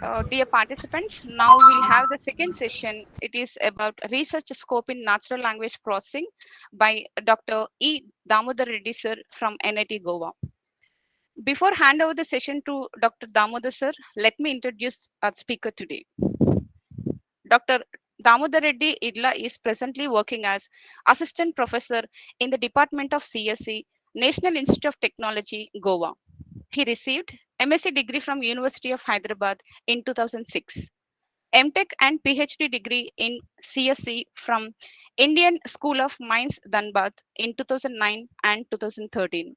Dear participants, now we'll have the second session. It is about research scope in natural language processing by Dr. E. Damodar Reddy sir from NIT Goa. Before hand over the session to Dr. Damodar sir, let me introduce our speaker today. Dr. Damodar Reddy Idla is presently working as assistant professor in the Department of CSE, National Institute of Technology, Goa. He received MSc degree from University of Hyderabad in 2006, MTech and PhD degree in CSE from Indian School of Mines, Dhanbad in 2009 and 2013.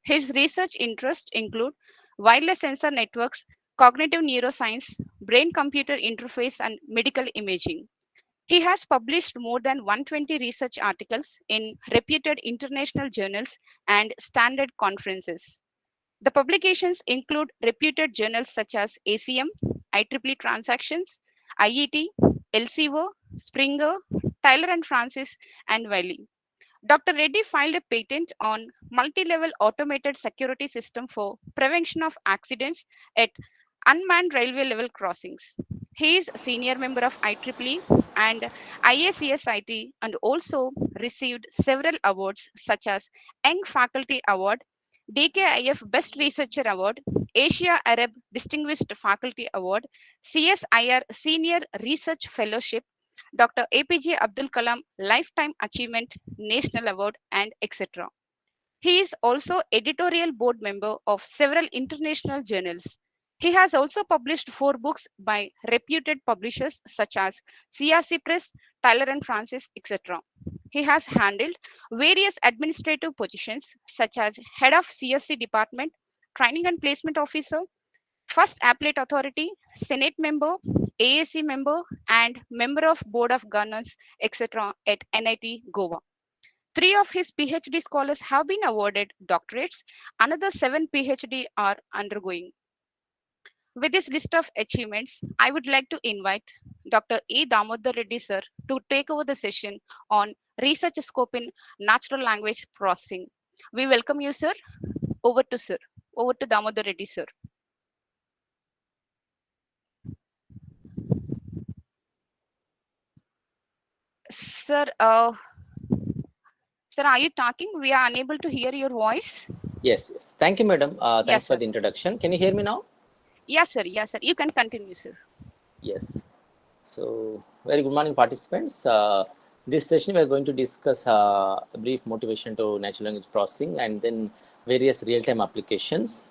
His research interests include wireless sensor networks, cognitive neuroscience, brain-computer interface, and medical imaging. He has published more than 120 research articles in reputed international journals and standard conferences. The publications include reputed journals such as ACM, IEEE Transactions, IET, LCO, Springer, Tyler and Francis, and Wiley. Dr. Reddy filed a patent on multi-level automated security system for prevention of accidents at unmanned railway level crossings. He is senior member of IEEE and IACSIT and also received several awards such as Young Faculty Award, DKIF Best Researcher Award, Asia Arab Distinguished Faculty Award, CSIR Senior Research Fellowship, Dr. APJ Abdul Kalam Lifetime Achievement National Award, and etc. He is also editorial board member of several international journals. He has also published 4 books by reputed publishers such as CRC Press, Tyler and Francis, etc. He has handled various administrative positions such as head of CSC department, training and placement officer, first appellate authority, Senate member, AAC member, and member of Board of Governors, etc. at NIT Goa. 3 of his PhD scholars have been awarded doctorates. Another 7 PhD are undergoing. With this list of achievements, I would like to invite Dr. E. Damodar Reddy sir to take over the session on research scope in natural language processing. We welcome you, sir. Over to sir. Over to Damodar Reddy sir. Sir, sir, are you talking? We are unable to hear your voice. Yes, yes. Thank you, madam. Yes, Thanks for sir. the introduction. Can you hear me now? Yes, sir. Yes, sir. You can continue, sir. Yes. So, very good morning, participants. This session we are going to discuss a brief motivation to natural language processing and then various real-time applications.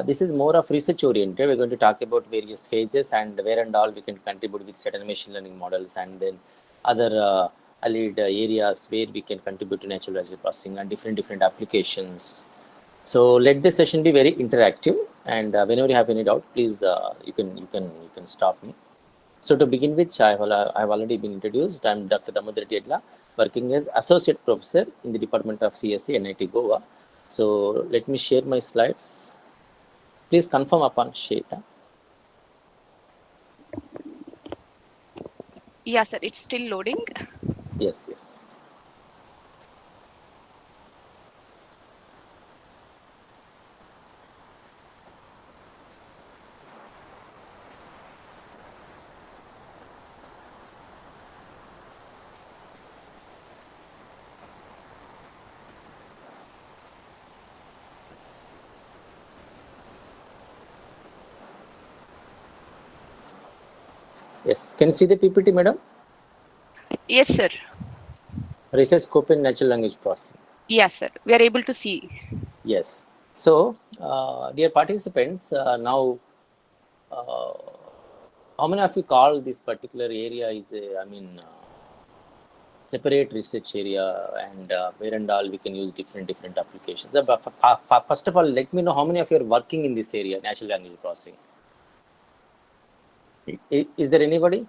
This is more of research oriented. We're going to talk about various phases and where and all we can contribute with certain machine learning models and then other allied areas where we can contribute to natural language processing and different applications. So let this session be very interactive, and whenever you have any doubt, please you can stop me. So to begin with, I have already been introduced. I'm Dr. Damodar Reddy, working as associate professor in the Department of CSE NIT Goa. So let me share my slides. Please confirm upon share. Yes, sir. It's still loading. Yes, yes. Yes, can you see the PPT, madam? Yes, sir. Research scope in natural language processing. Yes, sir. We are able to see. Yes. So, dear participants, now how many of you call this particular area is a, separate research area and where and all we can use different applications. But first of all, let me know how many of you are working in this area, natural language processing. Is there anybody?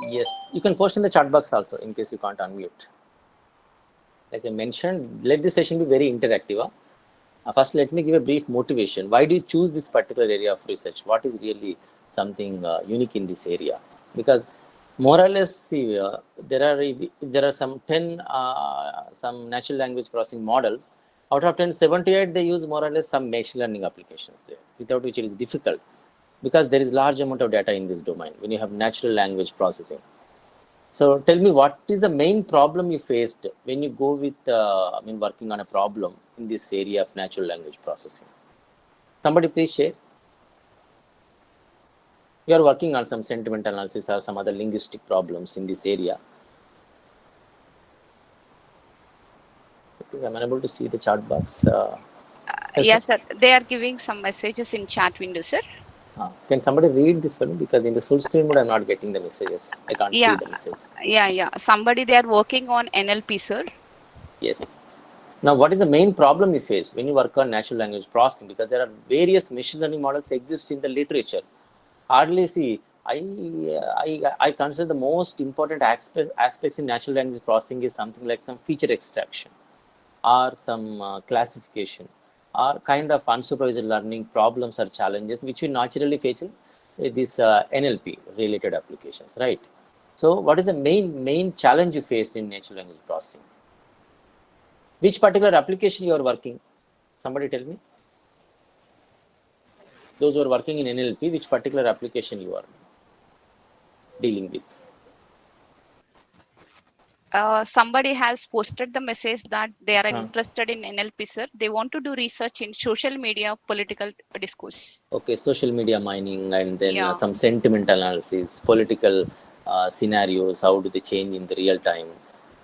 Yes, you can post in the chat box also in case you can't unmute. Like I mentioned, let this session be very interactive. First, let me give a brief motivation. Why do you choose this particular area of research? What is really something unique in this area? Because more or less, see, there are some 10 some natural language processing models. Out of 10, 78 they use more or less some machine learning applications there, without which it is difficult. because there is large amount of data in this domain when you have natural language processing. So tell me, what is the main problem you faced when you go with, working on a problem in this area of natural language processing? Somebody please share. You are working on some sentiment analysis or some other linguistic problems in this area. I think I'm unable to see the chat box. Yes, sir. They are giving some messages in chat window, sir. Can somebody read this for me? Because in this full screen mode, I'm not getting the messages. I can't see Yeah, the message. yeah. Somebody they are working on NLP, sir. Yes. Now, what is the main problem you face when you work on natural language processing? Because there are various machine learning models exist in the literature. Hardly see, I consider the most important aspects in natural language processing is something like some feature extraction or some classification or kind of unsupervised learning problems or challenges which we naturally face in these NLP related applications, right? So what is the main challenge you faced in natural language processing? Which particular application you are working? Somebody tell me. Those who are working in NLP, which particular application you are dealing with? Somebody has posted the message that they are interested in NLP, sir. They want to do research in social media political discourse. Okay, social media mining, and then Yeah. some sentiment analysis, political scenarios, how do they change in the real time,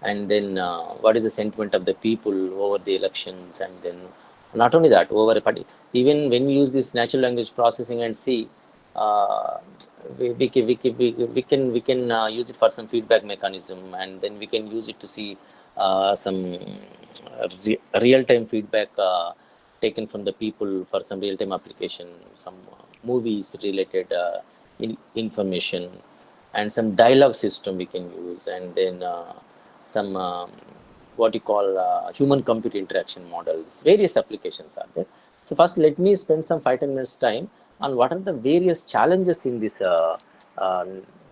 and then what is the sentiment of the people over the elections, and then not only that, over a party. Even when we use this natural language processing and see, we can use it for some feedback mechanism, and then we can use it to see some real-time feedback taken from the people for some real-time application, some movies related information, and some dialogue system we can use, and then some what you call human-computer interaction models. Various applications are there. So first, let me spend some 5-10 minutes time on what are the various challenges in this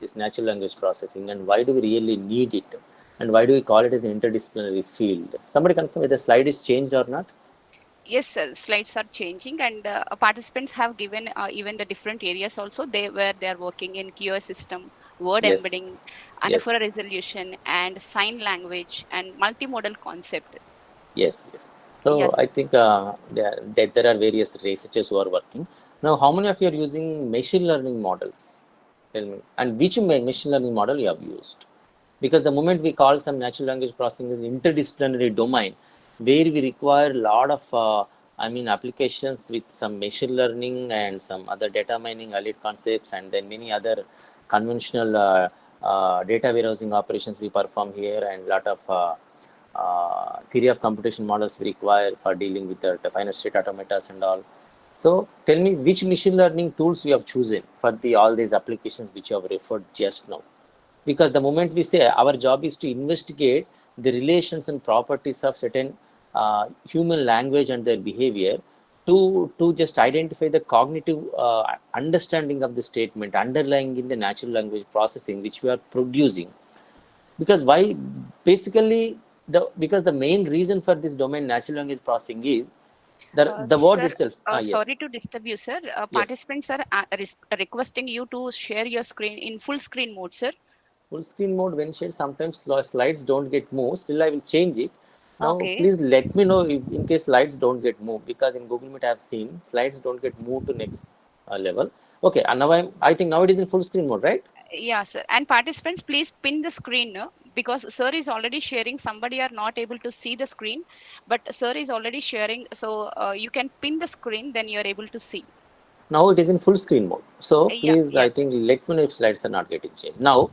this natural language processing, and why do we really need it, and why do we call it as an interdisciplinary field. Somebody confirm whether the slide is changed or not. Yes, sir. Slides are changing, and participants have given even the different areas also. Where they are working in QoS system, word Yes. embedding, Yes. anaphora resolution, and sign language and multimodal concept. Yes. So Yes. I think there are various researchers who are working. Now, how many of you are using machine learning models? Tell me. And which machine learning model you have used? Because the moment we call some natural language processing is interdisciplinary domain, where we require a lot of applications with some machine learning and some other data mining, allied concepts, and then many other conventional data warehousing operations we perform here, and a lot of theory of computation models we require for dealing with the finite state automatas and all. So tell me, which machine learning tools you have chosen for all these applications which you have referred just now? Because the moment we say our job is to investigate the relations and properties of certain human language and their behavior, to just identify the cognitive understanding of the statement underlying in the natural language processing which we are producing. Because why? Basically, because the main reason for this domain natural language processing is the word Sir, itself. Yes. sorry to disturb you, sir. Yes. Participants are requesting you to share your screen in full screen mode, sir. Full screen mode when shared, sometimes slides don't get moved. Still, I will change it. Now, Okay. please let me know if in case slides don't get moved, because in Google Meet I have seen slides don't get moved to next level. Okay, and now I think now it is in full screen mode, right? Yeah, sir. And participants, please pin the screen because sir is already sharing. Somebody are not able to see the screen, but sir is already sharing. So you can pin the screen, then you are able to see. Now it is in full screen mode. So please, Yeah. I think let me know if slides are not getting changed. Now,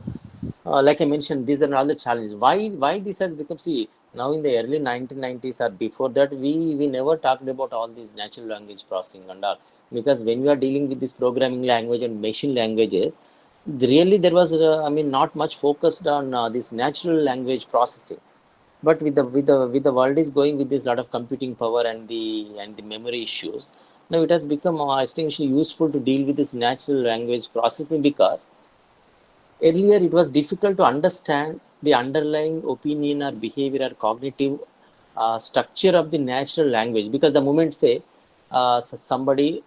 like I mentioned, these are all the challenges. Why this has become, see, now in the early 1990s or before that, we never talked about all these natural language processing and all, because when we are dealing with this programming language and machine languages, really there was not much focused on this natural language processing. But with the world is going with this lot of computing power and the memory issues, now it has become extremely useful to deal with this natural language processing, because earlier it was difficult to understand the underlying opinion or behavior or cognitive structure of the natural language. Because the moment, say, somebody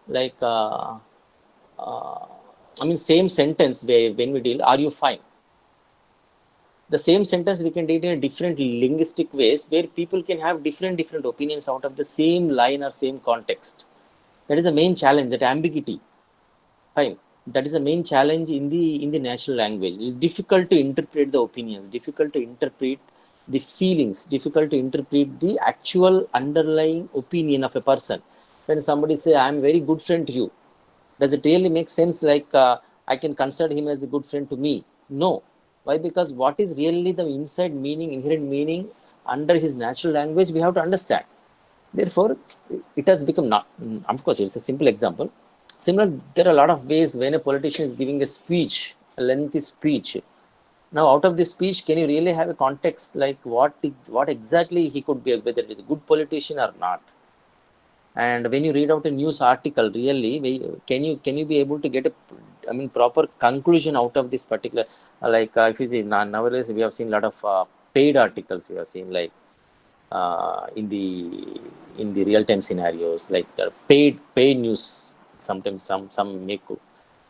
like I mean, same sentence when we deal, are you fine? The same sentence we can deal in different linguistic ways where people can have different opinions out of the same line or same context. That is the main challenge, that ambiguity. Fine. That is the main challenge in the natural language. It's difficult to interpret the opinions, difficult to interpret the feelings, difficult to interpret the actual underlying opinion of a person. When somebody say, "I'm a very good friend to you," does it really make sense? Like I can consider him as a good friend to me? No. Why? Because what is really the inside meaning, inherent meaning under his natural language, we have to understand. Therefore, it has become not. Of course, it's a simple example. Similar, there are a lot of ways when a politician is giving a speech, a lengthy speech. Now, out of this speech, can you really have a context like what exactly he could be, whether it is a good politician or not? And when you read out a news article, really, can you be able to get a, I mean, proper conclusion out of this particular, like if you see nowadays we have seen a lot of paid articles. We have seen like in the real time scenarios, like the paid news. Sometimes some make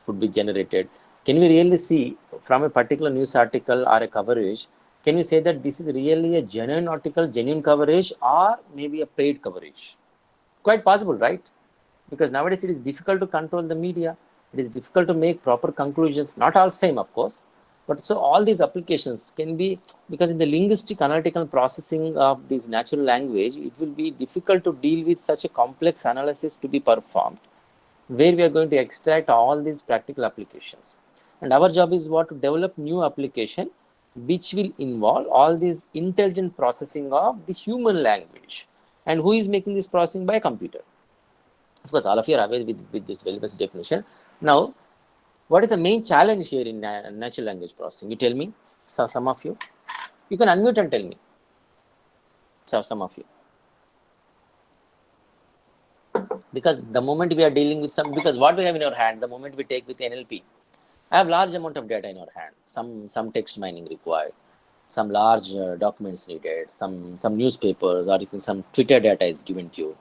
could be generated. Can we really see from a particular news article or a coverage? Can we say that this is really a genuine article, genuine coverage, or maybe a paid coverage? Quite possible, right? Because nowadays it is difficult to control the media. It is difficult to make proper conclusions. Not all same, of course, but so all these applications can be, because in the linguistic analytical processing of this natural language, it will be difficult to deal with such a complex analysis to be performed, where we are going to extract all these practical applications. And our job is what? To develop new application which will involve all these intelligent processing of the human language. And who is making this processing? By a computer. Of course, all of you are aware with this very best definition. Now, what is the main challenge here in natural language processing? You tell me, so some of you. You can unmute and tell me. So some of you. Because the moment we are dealing with because what we have in our hand, the moment we take with NLP, I have large amount of data in our hand. Some text mining required, some large documents needed, some newspapers, or even some Twitter data is given to you.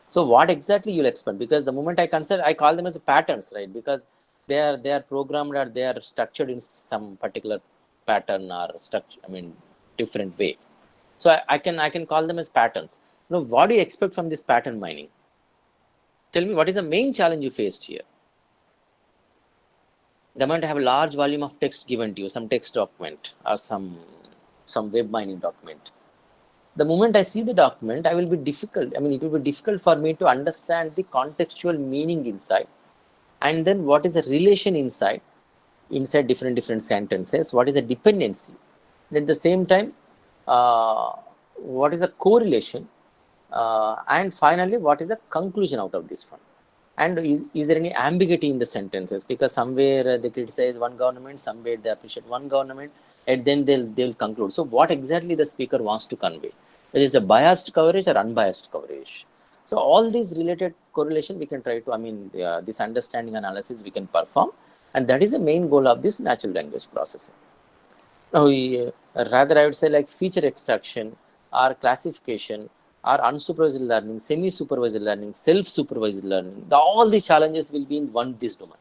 So what exactly you'll expect? Because the moment I consider, I call them as patterns, right? Because they are programmed or they are structured in some particular pattern or structure. I mean, different way. So I can call them as patterns. Now, what do you expect from this pattern mining? Tell me, what is the main challenge you faced here? The moment I have a large volume of text given to you, some text document or some web mining document. The moment I see the document, it will be difficult for me to understand the contextual meaning inside, and then what is the relation inside different sentences, what is the dependency, and at the same time, what is the correlation, and finally, what is the conclusion out of this one. And is there any ambiguity in the sentences? Because somewhere they criticize one government, somewhere they appreciate one government, and then they'll conclude. So what exactly the speaker wants to convey? Whether it's a biased coverage or unbiased coverage. So all these related correlation we can try to, this understanding analysis we can perform, and that is the main goal of this natural language processing. Now, rather I would say like feature extraction or classification or unsupervised learning, semi-supervised learning, self-supervised learning, all these challenges will be in this domain.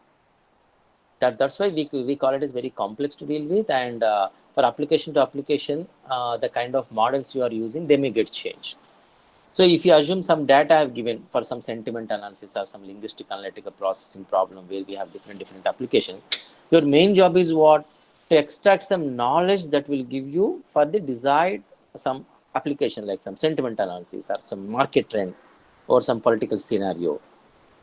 That's why we call it as very complex to deal with, and for application to application, the kind of models you are using, they may get changed. So if you assume some data I have given for some sentiment analysis or some linguistic analytical processing problem where we have different applications, your main job is what? To extract some knowledge that will give you for the desired some application, like some sentiment analysis or some market trend or some political scenario.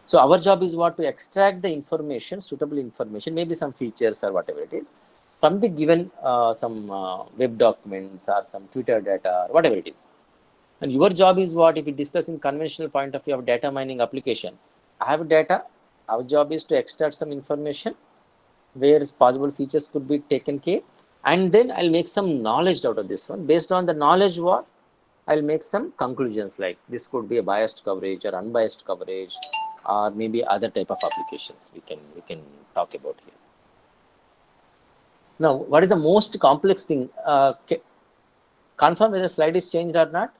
So our job is what? To extract the information, suitable information, maybe some features or whatever it is, from the given some web documents or some Twitter data or whatever it is. And your job is what? If we discuss in conventional point of view of data mining application, I have data. Our job is to extract some information where possible features could be taken care, and then I'll make some knowledge out of this one. Based on the knowledge, what? I'll make some conclusions like this could be a biased coverage or unbiased coverage, or maybe other type of applications we can talk about here. Now, what is the most complex thing? Confirm whether the slide is changed or not.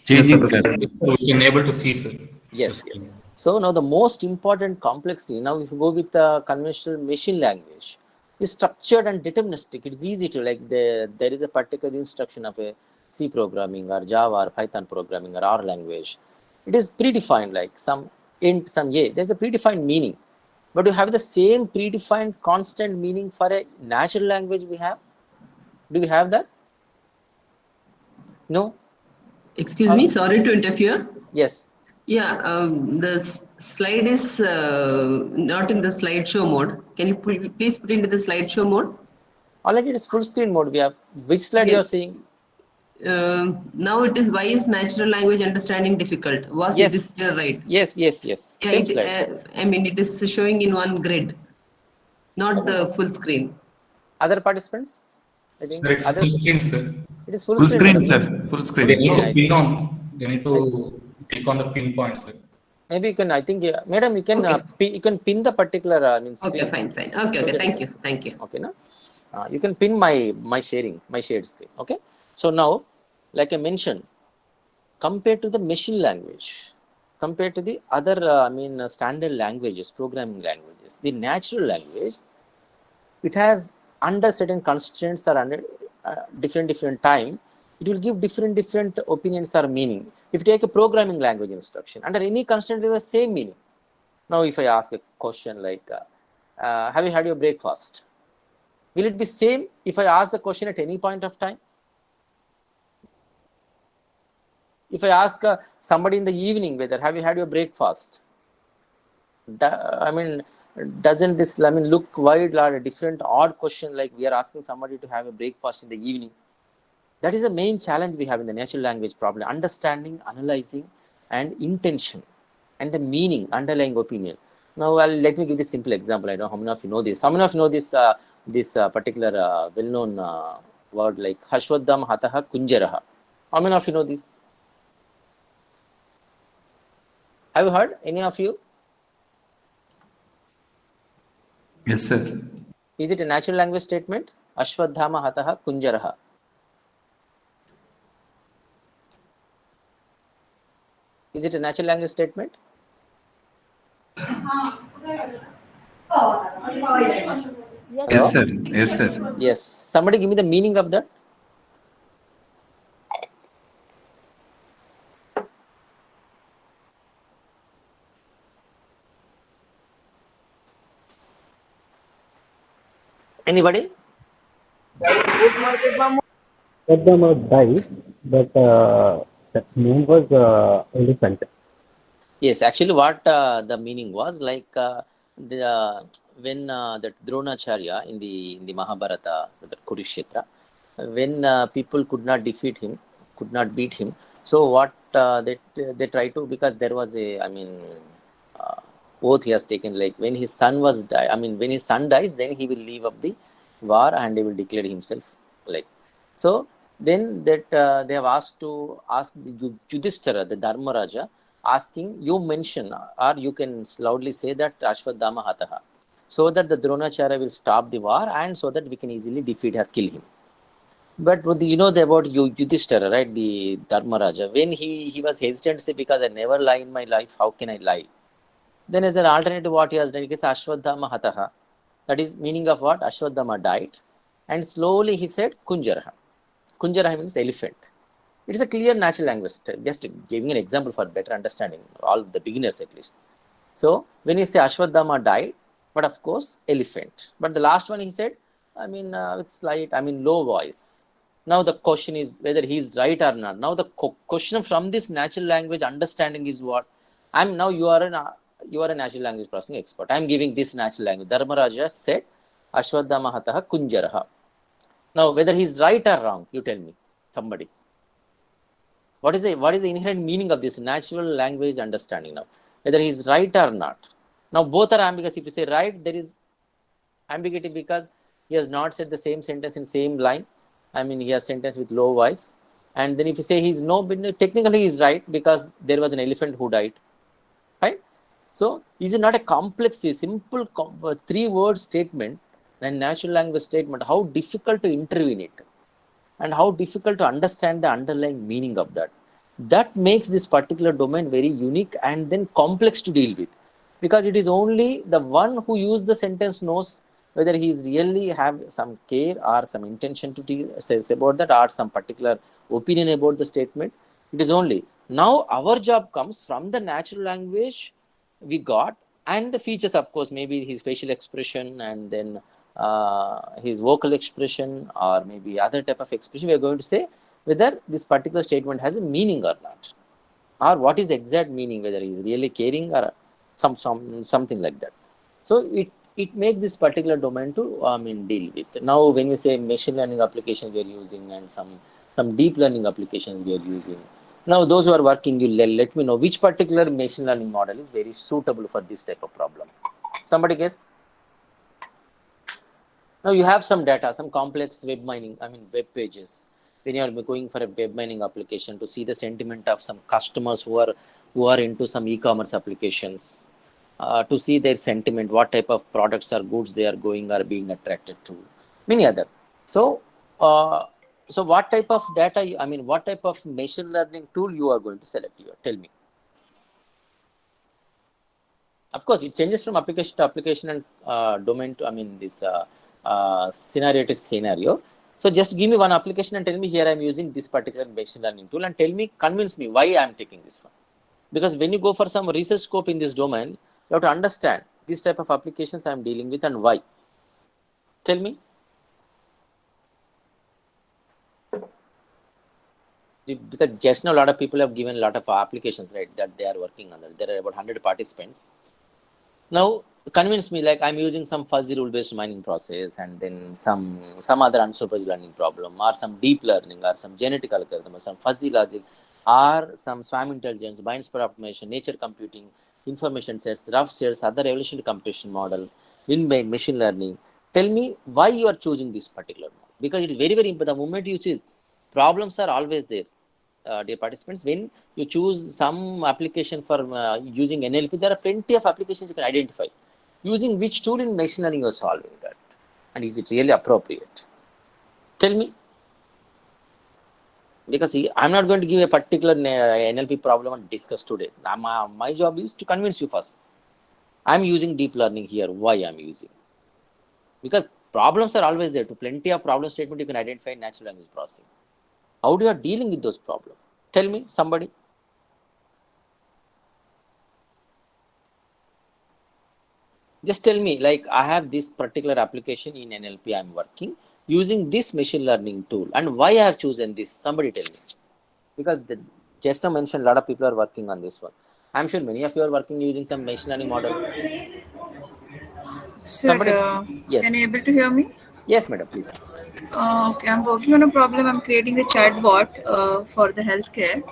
Changing, Yes, sir. sir. We can able to see, sir. Yes, yes. So now the most important complexity, now if you go with conventional machine language, is structured and deterministic. It's easy to, like, there is a particular instruction of a C programming or Java or Python programming or R language. It is predefined, like some int, some a. There's a predefined meaning. But you have the same predefined constant meaning for a natural language we have? Do we have that? No? Excuse me, sorry to interfere. Yes. Yeah, the slide is not in the slideshow mode. Can you please put into the slideshow mode? Already it is full screen mode. We have, which slide you are Yes. seeing? Now it is, why is natural language understanding difficult? Was Yes. it is here right? Yes, yes, yes. Yeah, Same slide. I mean, it is showing in one grid, not the full screen. Other participants? I think Sir, it's full others. screen, sir. It is full Full screen. screen, madam. sir. Full They screen. need screen, to I pin on. They need to click on the pin points, sir. Maybe you can, I think, madam, you can Okay. you can pin the particular means Okay, screen. fine. Okay, So okay. that Thank it you. is- Thank you. Okay, no? You can pin my shared screen. Okay. So now, like I mentioned, compared to the machine language, compared to the other, standard languages, programming languages, the natural language, it has under certain constraints or under different time, it will give different opinions or meaning. If you take a programming language instruction, under any constraint, it has the same meaning. Now, if I ask a question like, have you had your breakfast? Will it be same if I ask the question at any point of time? If I ask somebody in the evening whether have you had your breakfast, doesn't this look wide or a different odd question, like we are asking somebody to have a breakfast in the evening? That is the main challenge we have in the natural language problem: understanding, analyzing, and intention, and the meaning, underlying opinion. Now, let me give this simple example. I don't know how many of you know this. How many of you know this particular well-known word like Hashwaddam Hataha Kunjaraha? How many of you know this? Have you heard? Any of you? Yes, sir. Is it a natural language statement? Ashwadhama Hataha Kunjaraha. Is it a natural language statement? Yes, sir. Yes, sir. Yes. Somebody give me the meaning of that. Anybody? Ashwadhama died, but the name was elephant. Yes, actually, what the meaning was like when that Dronacharya in the Mahabharata, the Kurukshetra, when people could not defeat him, could not beat him. So what they try to, because there was a oath he has taken, like when his son when his son dies, then he will leave up the war and he will declare himself like. So then that they have ask the Yudhishthira, the Dharmaraja, asking, you mention or you can loudly say that Ashwadhama Hataha, so that the Dronacharya will stop the war and so that we can easily defeat or kill him. But about Yudhishthira, right, the Dharmaraja, when he was hesitant to say, because I never lie in my life, how can I lie? Then as an alternative, what he has done, he says Ashwadhama Hataha. That is meaning of what? Ashwadhama died. And slowly he said Kunjaraha. Kunjaraha means elephant. It is a clear natural language. Just giving an example for better understanding, all the beginners at least. So when you say Ashwadhama died, but of course elephant. But the last one he said, with slight, low voice. Now the question is whether he is right or not. Now the question from this natural language understanding is what? You are a natural language processing expert. I am giving this natural language. Dharmaraja said Ashwadhama Hataha Kunjaraha. Now whether he is right or wrong, you tell me, somebody. What is the inherent meaning of this natural language understanding now? Whether he is right or not. Now both are ambiguous. If you say right, there is ambiguity because he has not said the same sentence in same line. He has sentence with low voice. And then if you say he is technically he is right because there was an elephant who died. Right? So is it not a complex, simple 3-word statement and natural language statement? How difficult to intervene it? And how difficult to understand the underlying meaning of that. That makes this particular domain very unique and then complex to deal with, because it is only the one who uses the sentence knows whether he is really have some care or some intention to say about that, or some particular opinion about the statement. It is only now our job comes from the natural language we got, and the features, of course, maybe his facial expression, and then his vocal expression, or maybe other type of expression. We are going to say whether this particular statement has a meaning or not, or what is the exact meaning, whether he is really caring or something like that. So it makes this particular domain to deal with. Now when we say machine learning applications we are using, and some deep learning applications we are using. Now those who are working, you let me know which particular machine learning model is very suitable for this type of problem. Somebody guess? Now you have some data, some complex web mining, web pages. When you are going for a web mining application to see the sentiment of some customers who are into some e-commerce applications, to see their sentiment, what type of products or goods they are going or being attracted to, many other. So, so what type of data? What type of machine learning tool you are going to select here? Tell me. Of course, it changes from application to application and domain to this scenario to scenario. So just give me one application and tell me here I am using this particular machine learning tool, and tell me, convince me why I am taking this one. Because when you go for some research scope in this domain, you have to understand this type of applications I am dealing with and why. Tell me. Because just now a lot of people have given a lot of applications, right, that they are working on. There are about 100 participants. Now convince me, like I'm using some fuzzy rule based mining process, and then some other unsupervised learning problem, or some deep learning, or some genetic algorithm, or some fuzzy logic, or some swarm intelligence, bind spread optimization, nature computing, information sets, rough sets, other evolutionary computation model, in machine learning. Tell me why you are choosing this particular model, because it is very, very important. The moment you choose, problems are always there. Dear participants, when you choose some application for using NLP, there are plenty of applications you can identify. Using which tool in machine learning you are solving that, and is it really appropriate? Tell me. Because I'm not going to give a particular NLP problem and discuss today. My job is to convince you first. I'm using deep learning here. Why I'm using? Because problems are always there. To plenty of problem statement you can identify in natural language processing. How do you are dealing with those problems? Tell me, somebody. Just tell me, like I have this particular application in NLP I'm working using this machine learning tool, and why I have chosen this. Somebody tell me. Because just now mentioned a lot of people are working on this one. I'm sure many of you are working using some machine learning model. Sir, Somebody, yes. Can you able to hear me? Yes, madam, please. Okay, I'm working on a problem. I'm creating a chatbot for the healthcare.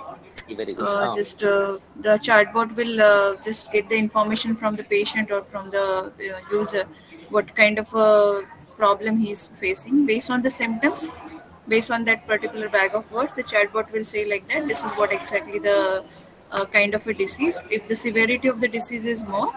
Very good. The chatbot will just get the information from the patient or from the user, what kind of a problem he's facing based on the symptoms. Based on that particular bag of words, the chatbot will say like that. This is what exactly the kind of a disease. If the severity of the disease is more,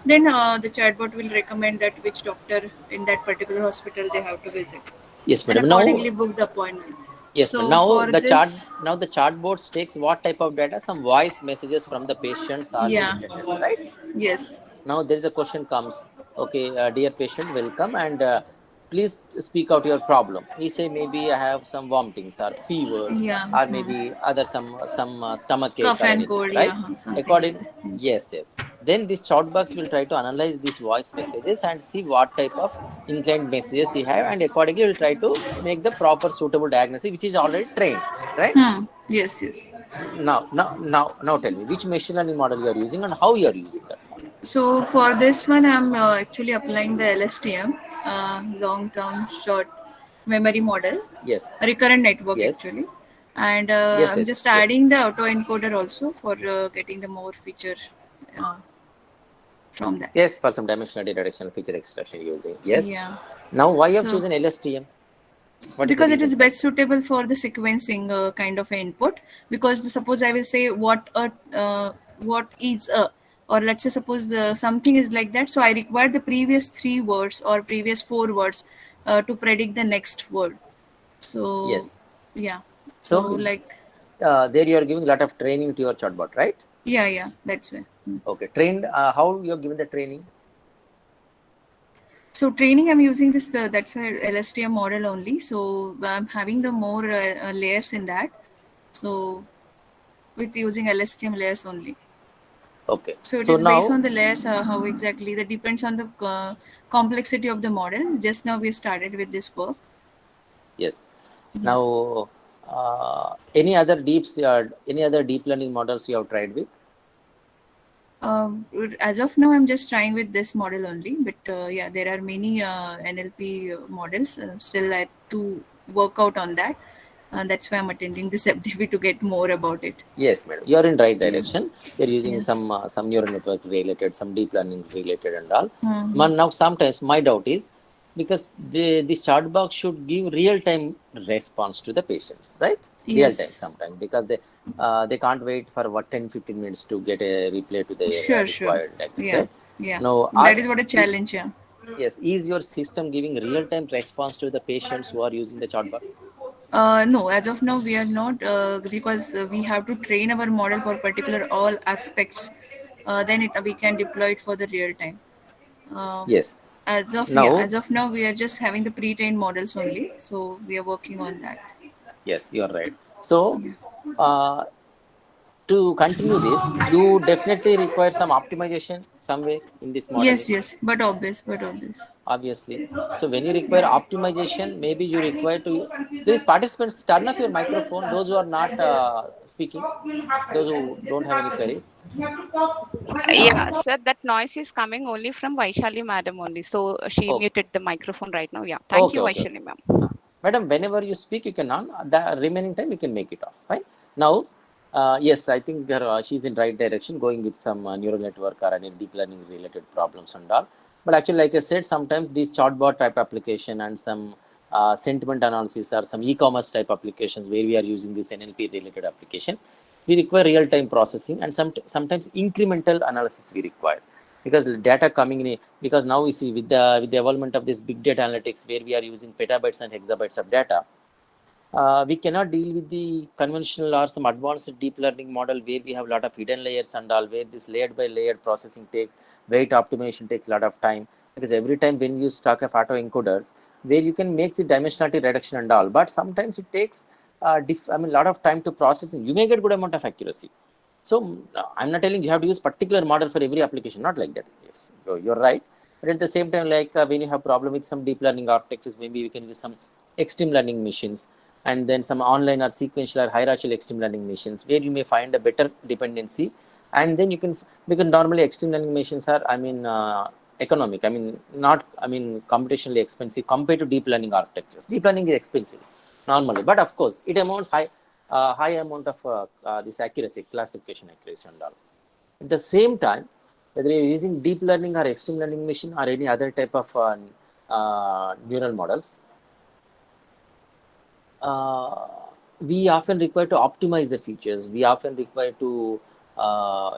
then the chatbot will recommend that which doctor in that particular hospital they have to visit. Yes, And madam. accordingly book the appointment. Yes, So now for the this, chatbot takes what type of data? Some voice messages from the patients or yeah, the attendants, right? yes, Now there is a question comes. Okay, dear patient, welcome, and please speak out your problem. He say maybe I have some vomitings or fever, yeah, or maybe other some stomach ache cough or and anything, cold, right? yeah, something like According, that. yes. Then this chat box will try to analyze these voice messages and see what type of inclined messages he have, and accordingly will try to make the proper suitable diagnosis, which is already trained, right? Yes, yes. Now tell me which machine learning model you are using and how you are using that model. So for this one, I'm actually applying the LSTM, long-term short memory model, Yes, recurrent network yes, actually, and yes, I'm yes, just yes. adding the autoencoder also for getting the more feature uh, from that. Yes, for some dimensional data reduction, feature extraction using. Yes. Yeah. Now, why you have So chosen LSTM? What is the because it reason is for best that? suitable for the sequencing kind of input, because suppose I will say what is a, or let's say suppose the something is like that, so I require the previous 3 words or previous 4 words to predict the next word. So Yes. yeah, so So, like there you are giving a lot of training to your chatbot, right? Yeah, that's why. Okay, trained. How you are given the training? So training, I'm using this. That's why LSTM model only. So I'm having the more layers in that. So with using LSTM layers only. Okay. So it So is based now, on the layers. How exactly that depends on the complexity of the model. Just now we started with this work. yes. Yeah. Now, any other any other deep learning models you have tried with? As of now, I'm just trying with this model only. But yeah, there are many NLP models. Still, I have to work out on that. That's why I'm attending this FDP to get more about it. Yes, madam. You are in right Yeah. direction. You are using Yeah. some neural network related, some deep learning related, and all. Mhm. Now, sometimes my doubt is because this chatbot should give real time response to the patients, right? Real time Yes. sometimes because they can't wait for 10-15 minutes to get a replay to the Sure. required diagnosis, Yeah. right? Yeah. Now, That is what a challenge. Yeah. yes, is your system giving real time response to the patients who are using the chatbot? No, as of now, we are not because we have to train our model for particular all aspects. We can deploy it for the real time. Um, Yes. as Now, of now, we are just having the pre-trained models only. So we are working on that. yes, you are right. So, Yeah. uh, to continue this, you definitely require some optimization somewhere in this modeling, Yes, but obvious. obviously. So when you require optimization, maybe you require to please participants turn off your microphone. Those who are not speaking, those who don't have any queries. Yeah, sir, that noise is coming only from Vaishali madam only. So she Okay, muted the microphone right now. Yeah. Thank okay, you, okay. Vaishali ma'am. Madam, whenever you speak, you can on. The remaining time, you can make it off. Fine. Now, yes, I think she's in right direction, going with some neural network or any deep learning related problems and all. But actually, like I said, sometimes these chatbot type application and some sentiment analysis or some e-commerce type applications where we are using this NLP related application, we require real-time processing and sometimes incremental analysis we require because the data coming in, because now we see with the development of this big data analytics where we are using petabytes and hexabytes of data, we cannot deal with the conventional or some advanced deep learning model where we have a lot of hidden layers and all, where this layered by layered processing takes, weight optimization takes a lot of time, because every time when you stack of auto encoders where you can make the dimensionality reduction and all, but sometimes it takes a lot of time to processing. You may get good amount of accuracy. So I'm not telling you have to use particular model for every application, not like that. Yes, you're right. But at the same time, like when you have problem with some deep learning architectures, maybe we can use some extreme learning machines, and then some online or sequential or hierarchical extreme learning machines where you may find a better dependency. And then you can, because normally extreme learning machines are, economic. Not, computationally expensive compared to deep learning architectures. Deep learning is expensive normally, but of course it amounts high amount of this accuracy, classification accuracy and all. At the same time, whether you're using deep learning or extreme learning machine or any other type of neural models, we often require to optimize the features. We often require to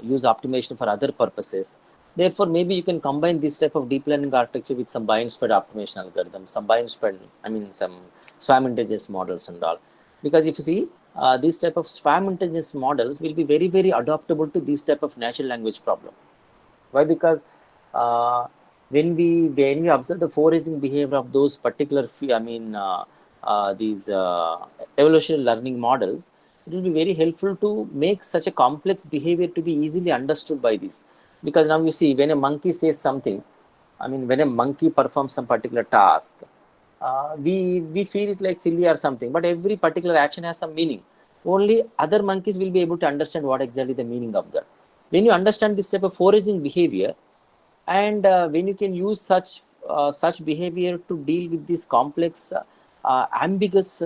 use optimization for other purposes. Therefore, maybe you can combine this type of deep learning architecture with some bind-spread optimization algorithms, some bind-spread, some swarm intelligence models and all. Because if you see, these type of swarm intelligence models will be very, very adaptable to this type of natural language problem. Why? Because when we observe the foraging behavior of those particular, these evolutionary learning models, it will be very helpful to make such a complex behavior to be easily understood by this. Because now you see, when a monkey says something, when a monkey performs some particular task, we feel it like silly or something, but every particular action has some meaning. Only other monkeys will be able to understand what exactly the meaning of that. When you understand this type of foraging behavior, and when you can use such behavior to deal with this complex, ambiguous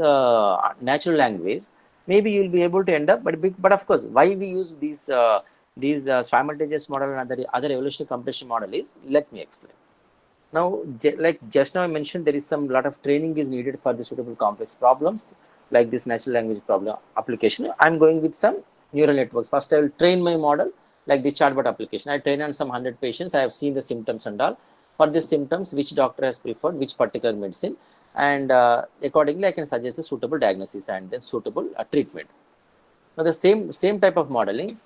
natural language, maybe you'll be able to end up. But of course, why we use these simultaneous model and other evolutionary computation model is, let me explain. Now, like just now I mentioned, there is some lot of training is needed for the suitable complex problems like this natural language problem application. I'm going with some neural networks. First, I will train my model like the chatbot application. I train on some 100 patients. I have seen the symptoms and all. For these symptoms, which doctor has preferred which particular medicine, and accordingly, I can suggest a suitable diagnosis and then suitable treatment. Now the same type of modeling.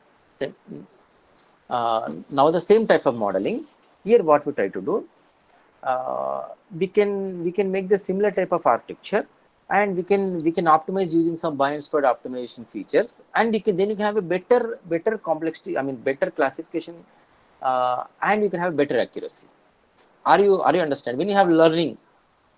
Now the same type of modeling. Here, what we try to do, we can make the similar type of architecture, and we can optimize using some bind spread optimization features, and then you can have a better complexity. I mean, better classification, and you can have better accuracy. Are you understand? When you have learning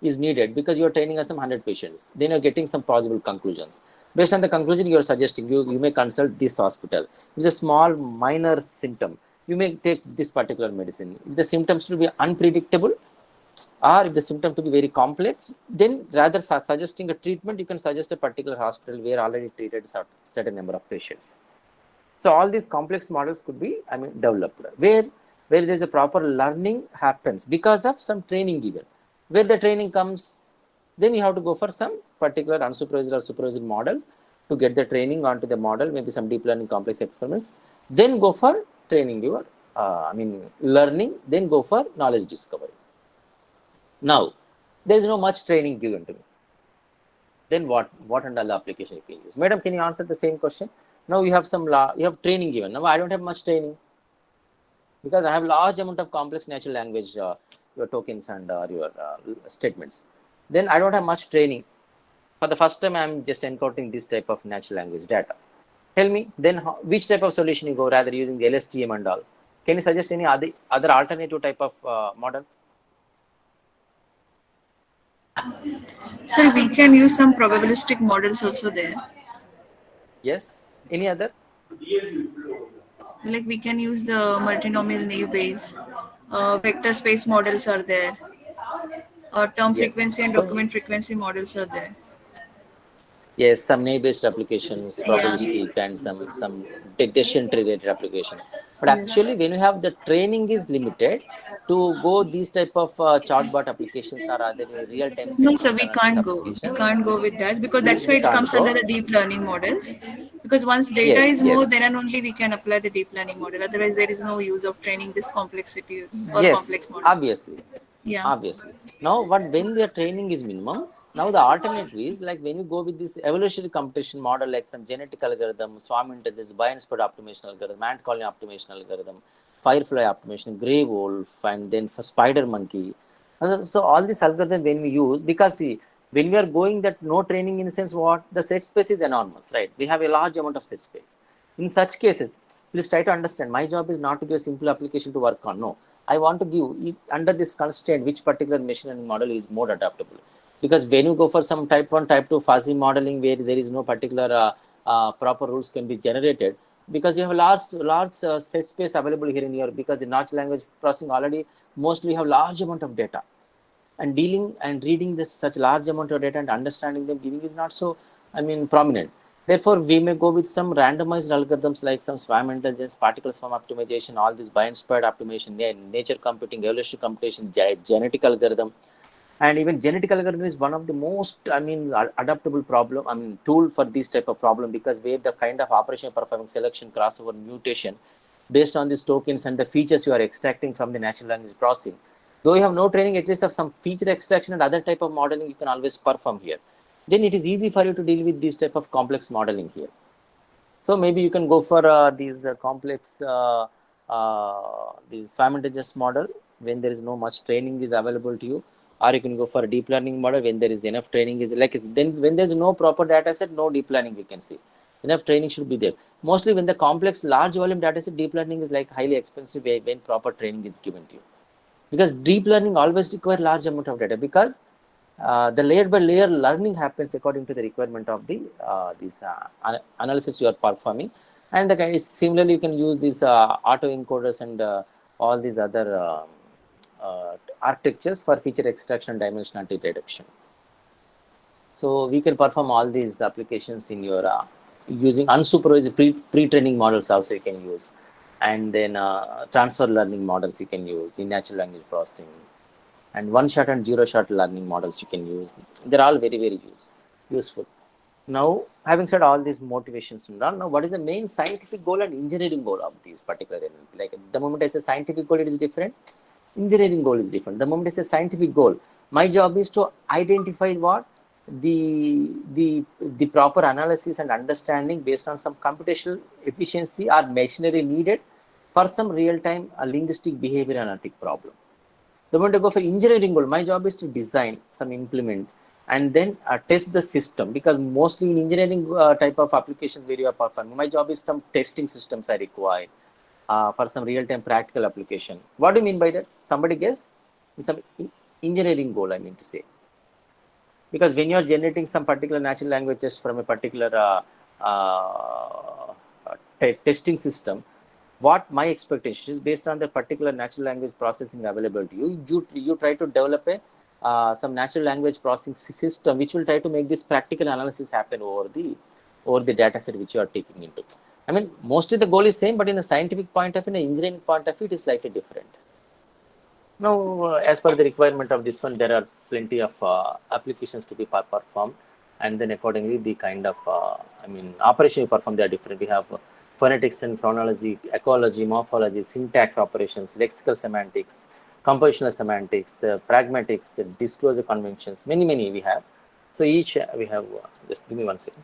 is needed because you are training as some 100 patients, then you're getting some possible conclusions. Based on the conclusion you are suggesting, you may consult this hospital. If it's a small minor symptom, you may take this particular medicine. If the symptoms to be unpredictable, or if the symptom to be very complex, then rather suggesting a treatment, you can suggest a particular hospital where already treated a certain number of patients. So all these complex models could be, I mean, developed where there's a proper learning happens because of some training given. Where the training comes, then you have to go for some particular unsupervised or supervised models to get the training onto the model, maybe some deep learning complex experiments, then go for training your, learning, then go for knowledge discovery. Now, there is no much training given to me. Then what under the application you can use? Madam, can you answer the same question? Now you have you have training given. Now I don't have much training because I have large amount of complex natural language, your tokens and your statements. Then I don't have much training. For the first time, I'm just encoding this type of natural language data. Tell me, then which type of solution you go, rather using the LSTM and all? Can you suggest any other alternative type of models? Sir, we can use some probabilistic models also there. Yes. Any other? Like we can use the multinomial naive Bayes. Vector space models are there. Term Yes. frequency and document frequency models are there. Yes, some naive-based applications, probabilistic, and some decision tree related application. But actually, when you have the training is limited, to go these type of chatbot applications or other real-time No, sir, sentiment we analysis can't go. We applications. can't go with that because that's why it can't comes go. under the deep learning models. Because once data Yes, is more, yes. then and only we can apply the deep learning model. Otherwise, there is no use of training this complexity or Yes, complex model. obviously. Yeah. Obviously. Now, when the training is minimum, now the alternative is like when you go with this evolutionary computation model, like some genetic algorithm, swarm intelligence, bind spread optimization algorithm, ant colony optimization algorithm, firefly optimization, gray wolf, and then for spider monkey. So all these algorithms when we use, because see, when we are going that no training, in the sense what, the set space is enormous, right? We have a large amount of set space. In such cases, please try to understand, my job is not to give a simple application to work on. No, I want to give under this constraint which particular machine learning model is more adaptable. Because when you go for some type 1, type 2 fuzzy modeling where there is no particular proper rules can be generated, because you have large set space available here in your, because in natural language processing already mostly you have large amount of data, and dealing and reading this such large amount of data and understanding them, giving is not so, prominent. Therefore, we may go with some randomized algorithms like some swarm intelligence, particle swarm optimization, all this bind spread optimization, nature computing, evolutionary computation, genetic algorithm. And even genetic algorithm is one of the most, adaptable tool for this type of problem, because we have the kind of operation performing selection, crossover, mutation, based on these tokens and the features you are extracting from the natural language processing. Though you have no training, at least of some feature extraction and other type of modeling, you can always perform here. Then it is easy for you to deal with this type of complex modeling here. So maybe you can go for these complex, these swarm intelligence model when there is no much training is available to you, or you can go for a deep learning model when there is enough training is like, then when there is no proper data set, no deep learning we can see. Enough training should be there. Mostly when the complex large volume data set, deep learning is like highly expensive when proper training is given to you. Because deep learning always require large amount of data, because the layer by layer learning happens according to the requirement of the analysis you are performing. And similarly, you can use these auto encoders and all these other architectures for feature extraction, dimensionality reduction. So we can perform all these applications in your using unsupervised pre-training models also you can use, and then transfer learning models you can use in natural language processing, and one-shot and zero-shot learning models you can use. They're all very, very useful. Now, having said all these motivations, now what is the main scientific goal and engineering goal of these particular NLP? Like the moment I say scientific goal, it is different. Engineering goal is different. The moment I say scientific goal, my job is to identify what the proper analysis and understanding based on some computational efficiency or machinery needed for some real-time linguistic behavior analytic problem. The moment I go for engineering goal, my job is to design, some implement, and then test the system, because mostly in engineering type of applications where you are performing, my job is some testing systems are required for some real-time practical application. What do you mean by that? Somebody guess? Some engineering goal, I mean to say. Because when you are generating some particular natural languages from a particular testing system, what my expectation is based on the particular natural language processing available to you, you try to develop a some natural language processing system which will try to make this practical analysis happen over the data set which you are taking into. I mean, mostly the goal is same, but in the scientific point of view, in the engineering point of view, it is slightly different. Now, as per the requirement of this one, there are plenty of applications to be performed, and then accordingly, the kind of operation you perform, they are different. We have phonetics and phonology, ecology, morphology, syntax operations, lexical semantics, compositional semantics, pragmatics, disclosure conventions, many we have. So each we have, just give me 1 second.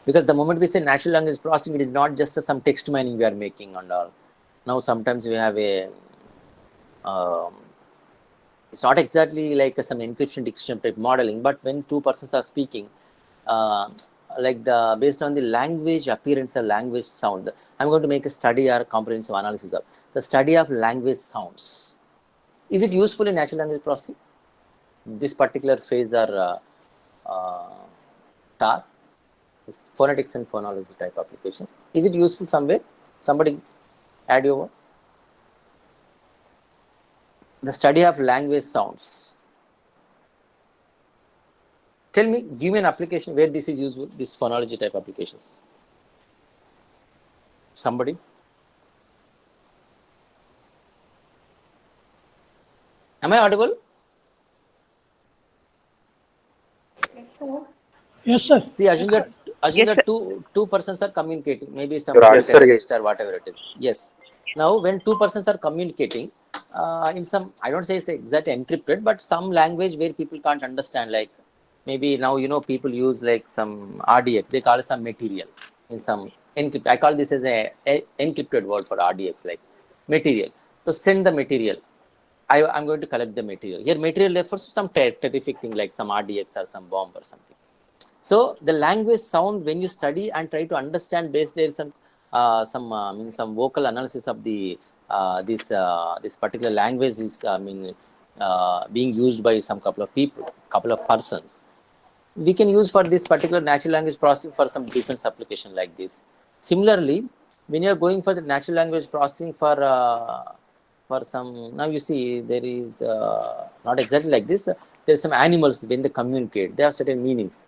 Because the moment we say natural language processing, it is not just some text mining we are making and all. Now sometimes we have a, it's not exactly like some encryption dictation type modeling, but when two persons are speaking, like based on the language appearance or language sound, I'm going to make a study or comprehensive analysis of the study of language sounds. Is it useful in natural language processing? This particular phase or task? Is phonetics and phonology type application. Is it useful somewhere? Somebody add your word. The study of language sounds. Tell me, give me an application where this is useful, this phonology type applications. Somebody? Am I audible? Yes, sir. See, assume that Yes, sir. two persons are communicating, maybe some Yes, sir. text or whatever it is. Yes. Now, when two persons are communicating, in some, I don't say it's exactly encrypted, but some language where people can't understand, like maybe now, people use like some RDX, they call it some material in some encrypt. I call this as a encrypted word for RDX, like material. So send the material. I'm going to collect the material. Here, material refers to some terrific thing like some RDX or some bomb or something. So the language sound, when you study and try to understand, based there is some vocal analysis of the this particular language is being used by some couple of persons. We can use for this particular natural language processing for some defense application like this. Similarly, when you are going for the natural language processing for some, now you see there is not exactly like this. There are some animals when they communicate, they have certain meanings.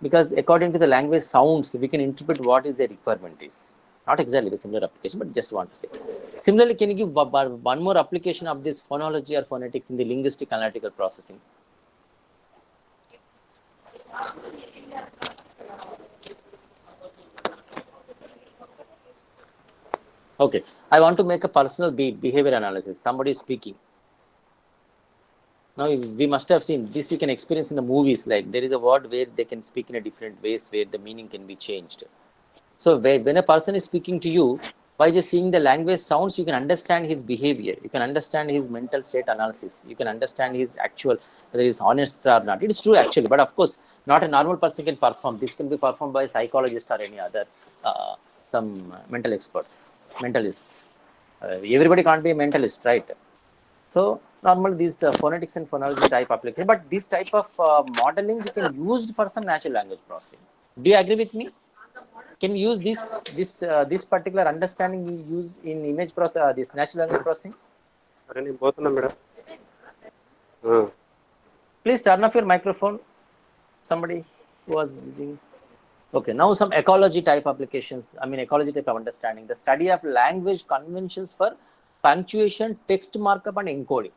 Because according to the language sounds, we can interpret what is the requirement is. Not exactly the similar application, but just want to say. Similarly, can you give one more application of this phonology or phonetics in the linguistic analytical processing? Okay, I want to make a personal behavior analysis. Somebody is speaking. Now, we must have seen this, you can experience in the movies, like there is a word where they can speak in a different ways where the meaning can be changed. So when a person is speaking to you, by just seeing the language sounds, you can understand his behavior, you can understand his mental state analysis, you can understand his actual, whether he is honest or not. It is true actually, but of course, not a normal person can perform. This can be performed by a psychologist or any other, some mental experts, mentalists. Everybody can't be a mentalist, right? So normally these phonetics and phonology type application, but this type of modeling we can use for some natural language processing. Do you agree with me? Can we use this particular understanding we use in image process, this natural language processing? Please turn off your microphone. Somebody was using. Okay, now some ecology type applications. Ecology type of understanding, the study of language conventions for punctuation, text markup, and encoding.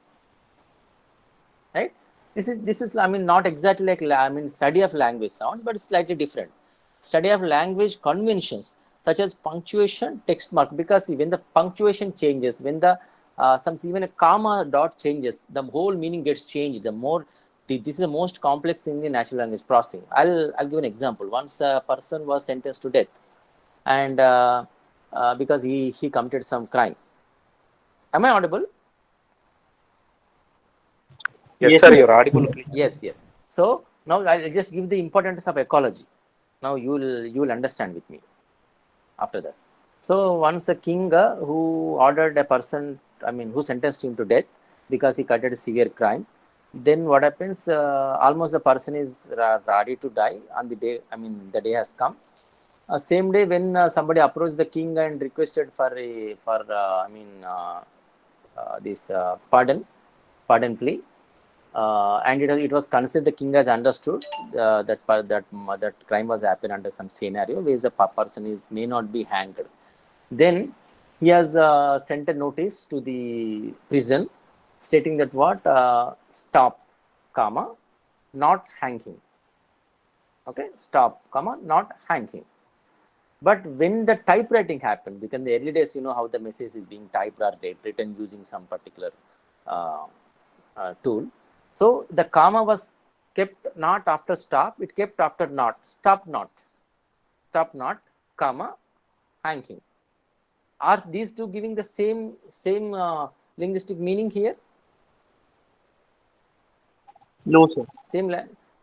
Right? This is not exactly like study of language sounds, but it's slightly different. Study of language conventions such as punctuation, text mark, because when the punctuation changes, when the some even a comma dot changes, the whole meaning gets changed. This is the most complex thing in natural language processing. I'll give an example. Once a person was sentenced to death, and because he committed some crime. Am I audible? Yes, sir, you're audible. Please. Yes. So now I'll just give the importance of ecology. Now you will understand with me after this. So once a king who ordered a person, who sentenced him to death because he committed a severe crime, then what happens? Almost the person is ready to die on the day. The day has come. Same day when somebody approached the king and requested for this pardon plea, and it was considered, the king has understood that crime was happened under some scenario where the person may not be hanged. Then he has sent a notice to the prison stating that stop, comma, not hanging. Okay, stop, comma, not hanging. But when the typewriting happened, because in the early days, you know how the message is being typed or written using some particular tool. So the comma was kept not after stop, it kept after not. Stop not, comma, hanging. Are these two giving the same linguistic meaning here? No, sir.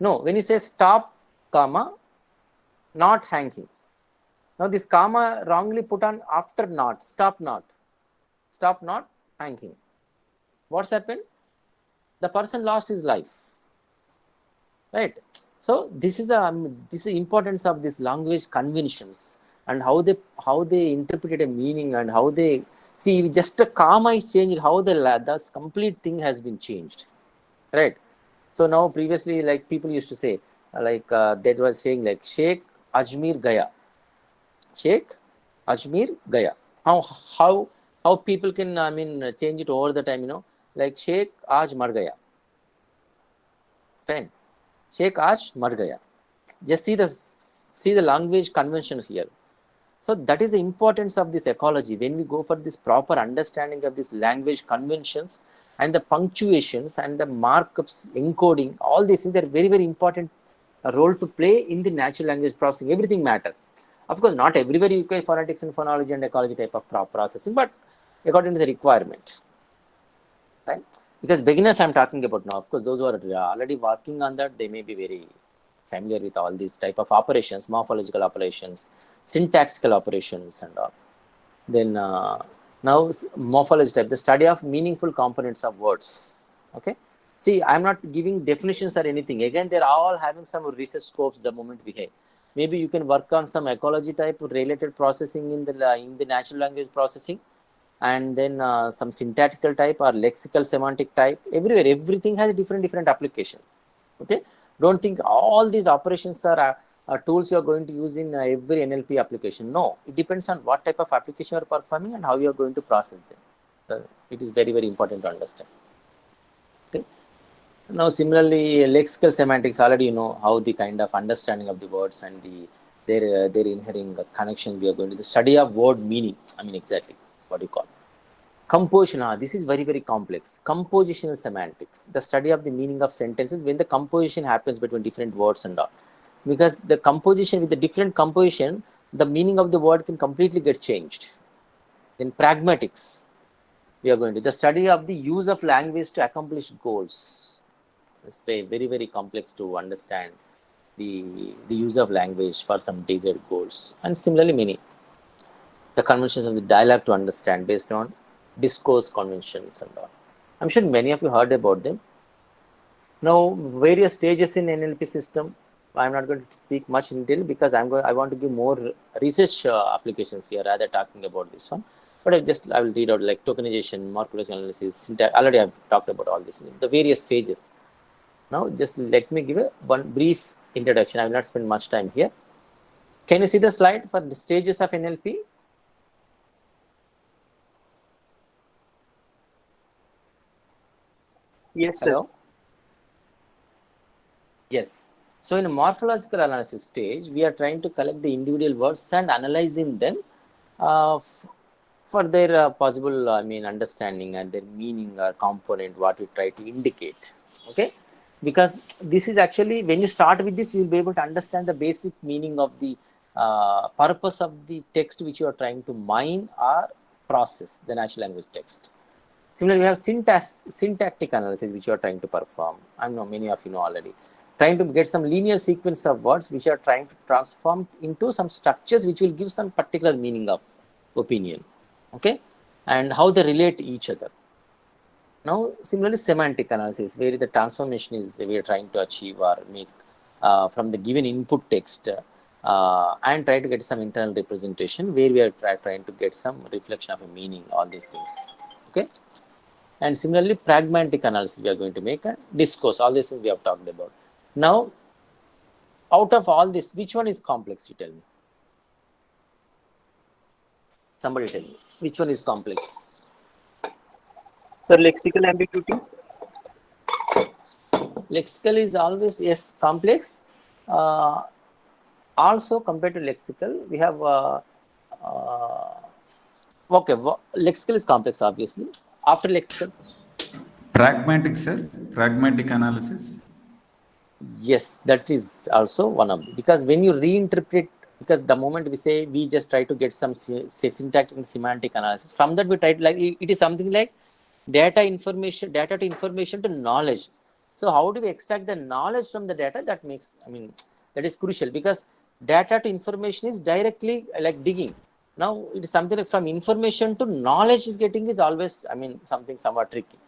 No, when you say stop, comma, not hanging. Now this comma wrongly put on after not, stop not, hanging. What's happened? The person lost his life, right? So this is the importance of this language conventions and how they interpreted a meaning, and how they see just a comma is changed, how the complete thing has been changed, right? So now previously, like people used to say, that was saying like Sheikh Ajmer Gaya. Sheikh Ajmer Gaya. How people can change it over the time, you know, like Sheikh Aaj Mar Gaya. Fine. Sheikh Aaj Mar Gaya. Just see the language conventions here. So that is the importance of this ecology. When we go for this proper understanding of this language conventions and the punctuations and the markups, encoding, all these things are very, very important role to play in the natural language processing. Everything matters. Of course, not everywhere you require phonetics and phonology and ecology type of processing, but according to the requirement. Right? Because beginners I'm talking about now, of course, those who are already working on that, they may be very familiar with all these type of operations, morphological operations, syntactical operations and all. Then now morphology type, the study of meaningful components of words. Okay. See, I'm not giving definitions or anything. Again, they're all having some research scopes the moment we have. Maybe you can work on some ecology type related processing in the natural language processing, and then some syntactical type or lexical semantic type. Everywhere, everything has a different application. Okay. Don't think all these operations are tools you are going to use in every NLP application. No, it depends on what type of application you are performing and how you are going to process them. It is very, very important to understand. Okay. Now, similarly, lexical semantics, already you know how the kind of understanding of the words and their inherent connection we are going to. The study of word meaning. Exactly what you call. Composition, this is very, very complex. Compositional semantics, the study of the meaning of sentences when the composition happens between different words and all. Because the composition, with the different composition, the meaning of the word can completely get changed. Then pragmatics, we are going to the study of the use of language to accomplish goals. It's very, very complex to understand the use of language for some desired goals. And similarly, the conventions of the dialogue to understand based on discourse conventions and all. I'm sure many of you heard about them. Now, various stages in NLP system. I'm not going to speak much in detail because I want to give more research applications here rather talking about this one. But I will read out like tokenization, morphological analysis, syntax. Already I've talked about all this, the various phases. Now, just let me give one brief introduction. I will not spend much time here. Can you see the slide for the stages of NLP? Yes, sir. Hello? Yes. So in a morphological analysis stage, we are trying to collect the individual words and analyzing them for their possible, understanding and their meaning or component, what we try to indicate. Okay, because this is actually, when you start with this, you will be able to understand the basic meaning of the purpose of the text which you are trying to mine or process, the natural language text. Similarly, we have syntactic analysis which you are trying to perform. I know many of you know already. Trying to get some linear sequence of words which are trying to transform into some structures which will give some particular meaning of opinion. Okay, and how they relate to each other. Now, similarly, semantic analysis, where the transformation is we are trying to achieve or make from the given input text and try to get some internal representation where we are trying to get some reflection of a meaning, all these things. Okay. And similarly, pragmatic analysis we are going to make, and discourse, all these things we have talked about. Now, out of all this, which one is complex, you tell me? Somebody tell me, which one is complex? Sir, lexical ambiguity. Lexical is always, yes, complex. Also, compared to lexical, we have, okay, lexical is complex, obviously. After lexical? Pragmatic, sir. Pragmatic analysis. Yes, that is also one of them. Because when you reinterpret, because the moment we say, we just try to get some syntactic and semantic analysis, from that we try to, like, it is something like data to information to knowledge. So how do we extract the knowledge from the data? That makes, that is crucial, because data to information is directly like digging. Now it is something like from information to knowledge is getting is always, something somewhat tricky.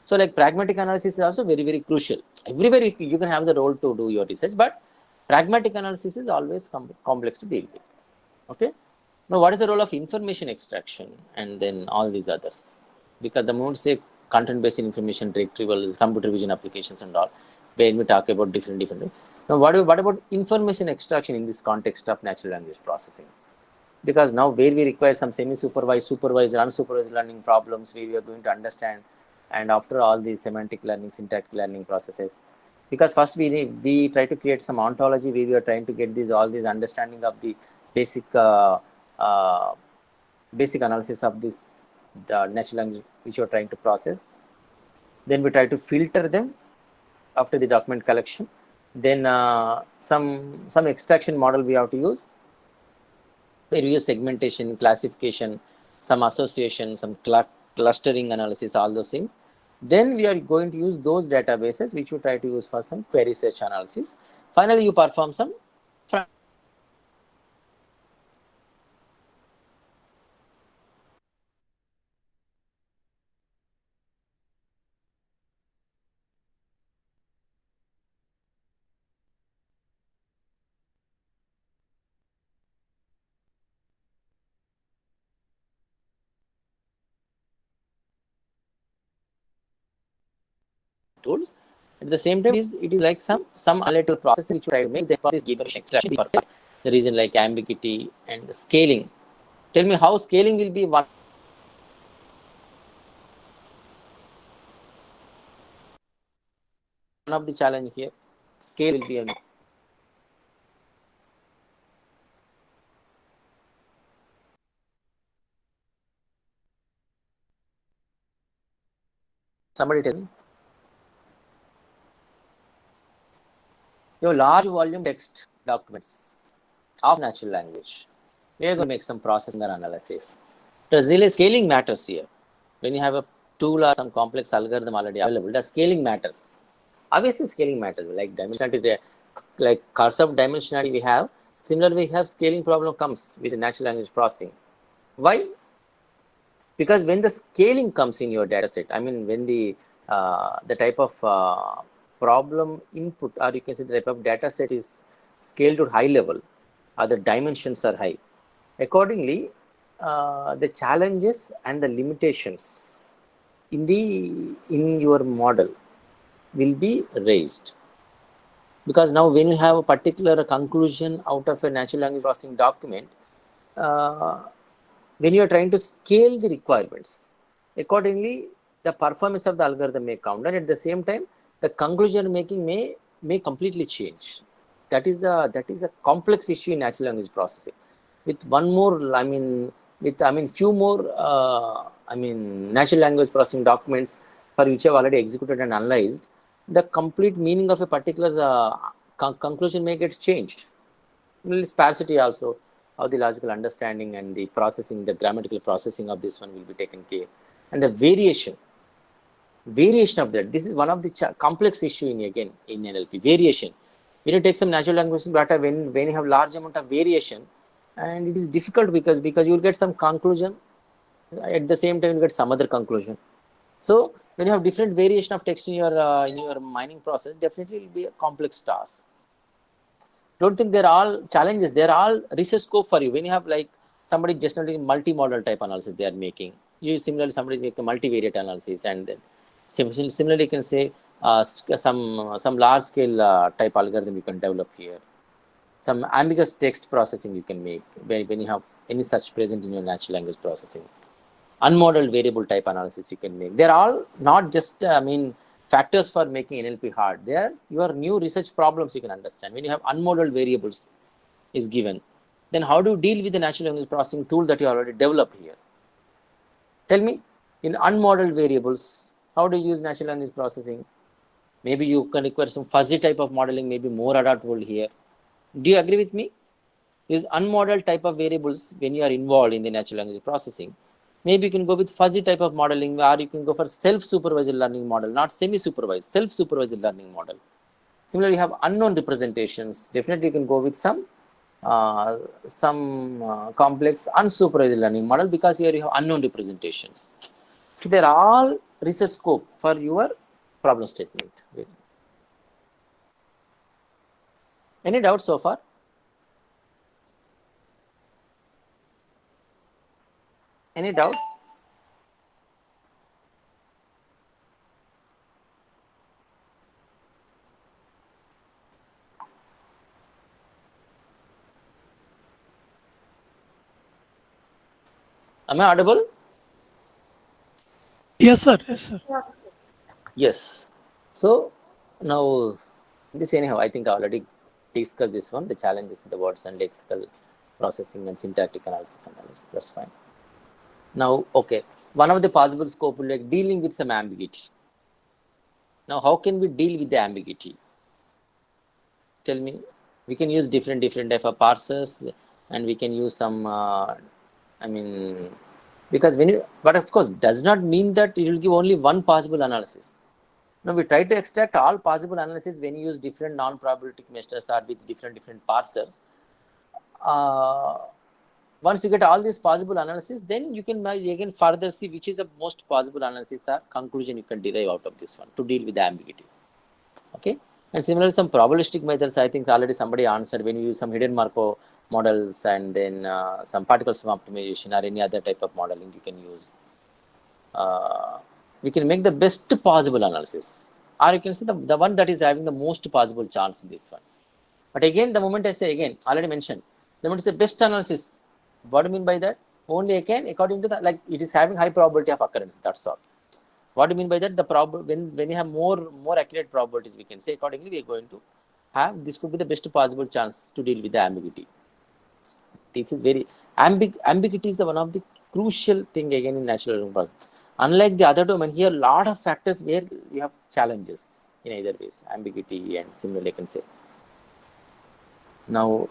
So like pragmatic analysis is also very, very crucial. Everywhere you can have the role to do your research, but pragmatic analysis is always complex to deal with. Okay. Now what is the role of information extraction and then all these others? Because the moment say content-based information retrieval, computer vision applications and all, when we talk about different. Now what about information extraction in this context of natural language processing? Because now where we require some semi-supervised, supervised, unsupervised learning problems where we are going to understand, and after all these semantic learning, syntactic learning processes, because first we try to create some ontology where we are trying to get all these understanding of the basic analysis of this natural language which you are trying to process. Then we try to filter them after the document collection. Then some extraction model we have to use, where we use segmentation, classification, some association, some clustering analysis, all those things. Then we are going to use those databases which we try to use for some query search analysis. Finally, you perform some tools. At the same time, it is like some analytical process which you try to make the process give extraction perfect. The reason like ambiguity and scaling. Tell me how scaling will be one of the challenge here. Scale will be somebody tell me. Your large volume text documents of natural language. We are going to make some processing or analysis. The scaling matters here. When you have a tool or some complex algorithm already available, the scaling matters. Obviously, scaling matters. Like dimensionality, like cursor dimensionality we have. Similarly, we have scaling problem comes with the natural language processing. Why? Because when the scaling comes in your data set, when the type of problem input, or you can say the type of data set is scaled to high level, or the dimensions are high. Accordingly, the challenges and the limitations in your model will be raised. Because now when you have a particular conclusion out of a natural language processing document, when you are trying to scale the requirements, accordingly, the performance of the algorithm may count, and at the same time, the conclusion making may completely change. That is a complex issue in natural language processing. With one more, with, few more, natural language processing documents for which you have already executed and analyzed, the complete meaning of a particular conclusion may get changed. Little sparsity also, how the logical understanding and the processing, the grammatical processing of this one will be taken care. And the variation of that, this is one of the complex issue in NLP, variation. When you take some natural language data, when you have large amount of variation, and it is difficult because you will get some conclusion, at the same time you get some other conclusion. So when you have different variation of text in your mining process, definitely it will be a complex task. Don't think they're all challenges, they're all research scope for you. When you have like somebody just not multi-model type analysis they are making, you similarly somebody make a multivariate analysis, and then similarly you can say some large scale type algorithm you can develop here. Some ambiguous text processing you can make when you have any such present in your natural language processing. Unmodeled variable type analysis you can make. They're all not just factors for making NLP hard. They are your new research problems you can understand. When you have unmodeled variables is given, then how do you deal with the natural language processing tool that you already developed here? Tell me, in unmodeled variables, how do you use natural language processing? Maybe you can require some fuzzy type of modeling, maybe more adaptable here. Do you agree with me? These unmodeled type of variables, when you are involved in the natural language processing, maybe you can go with fuzzy type of modeling, or you can go for self-supervised learning model, not semi-supervised, self-supervised learning model. Similarly, you have unknown representations. Definitely, you can go with some complex unsupervised learning model, because here you have unknown representations. So they're all research scope for your problem statement. Any doubts so far? Any doubts? Am I audible? Yes, sir. Yes, sir. Yes. So now this anyhow, I think I already discussed this one, the challenges in the words and lexical processing and syntactic analysis. That's fine. Now, okay, one of the possible scope will like dealing with some ambiguity. Now, how can we deal with the ambiguity? Tell me. We can use different type of parsers, and we can use some, because but of course, does not mean that it will give only one possible analysis. Now, we try to extract all possible analysis when you use different non-probabilistic methods or with different parsers. Once you get all these possible analysis, then you can again further see which is the most possible analysis or conclusion you can derive out of this one to deal with the ambiguity. Okay. And similarly, some probabilistic methods, I think already somebody answered, when you use some hidden Markov models and then some particle sum optimization or any other type of modeling you can use. We can make the best possible analysis, or you can say the one that is having the most possible chance in this one. But again, the moment I say again, already mentioned, the moment I say best analysis, what do you mean by that? Only again, according to the, like, it is having high probability of occurrence, that's all. What do you mean by that? The when you have more accurate probabilities, we can say accordingly we are going to have, this could be the best possible chance to deal with the ambiguity. This is very ambiguity is the one of the crucial thing again in natural language processing. Unlike the other domain, here a lot of factors where you have challenges in either ways, ambiguity and similarly I can say. Now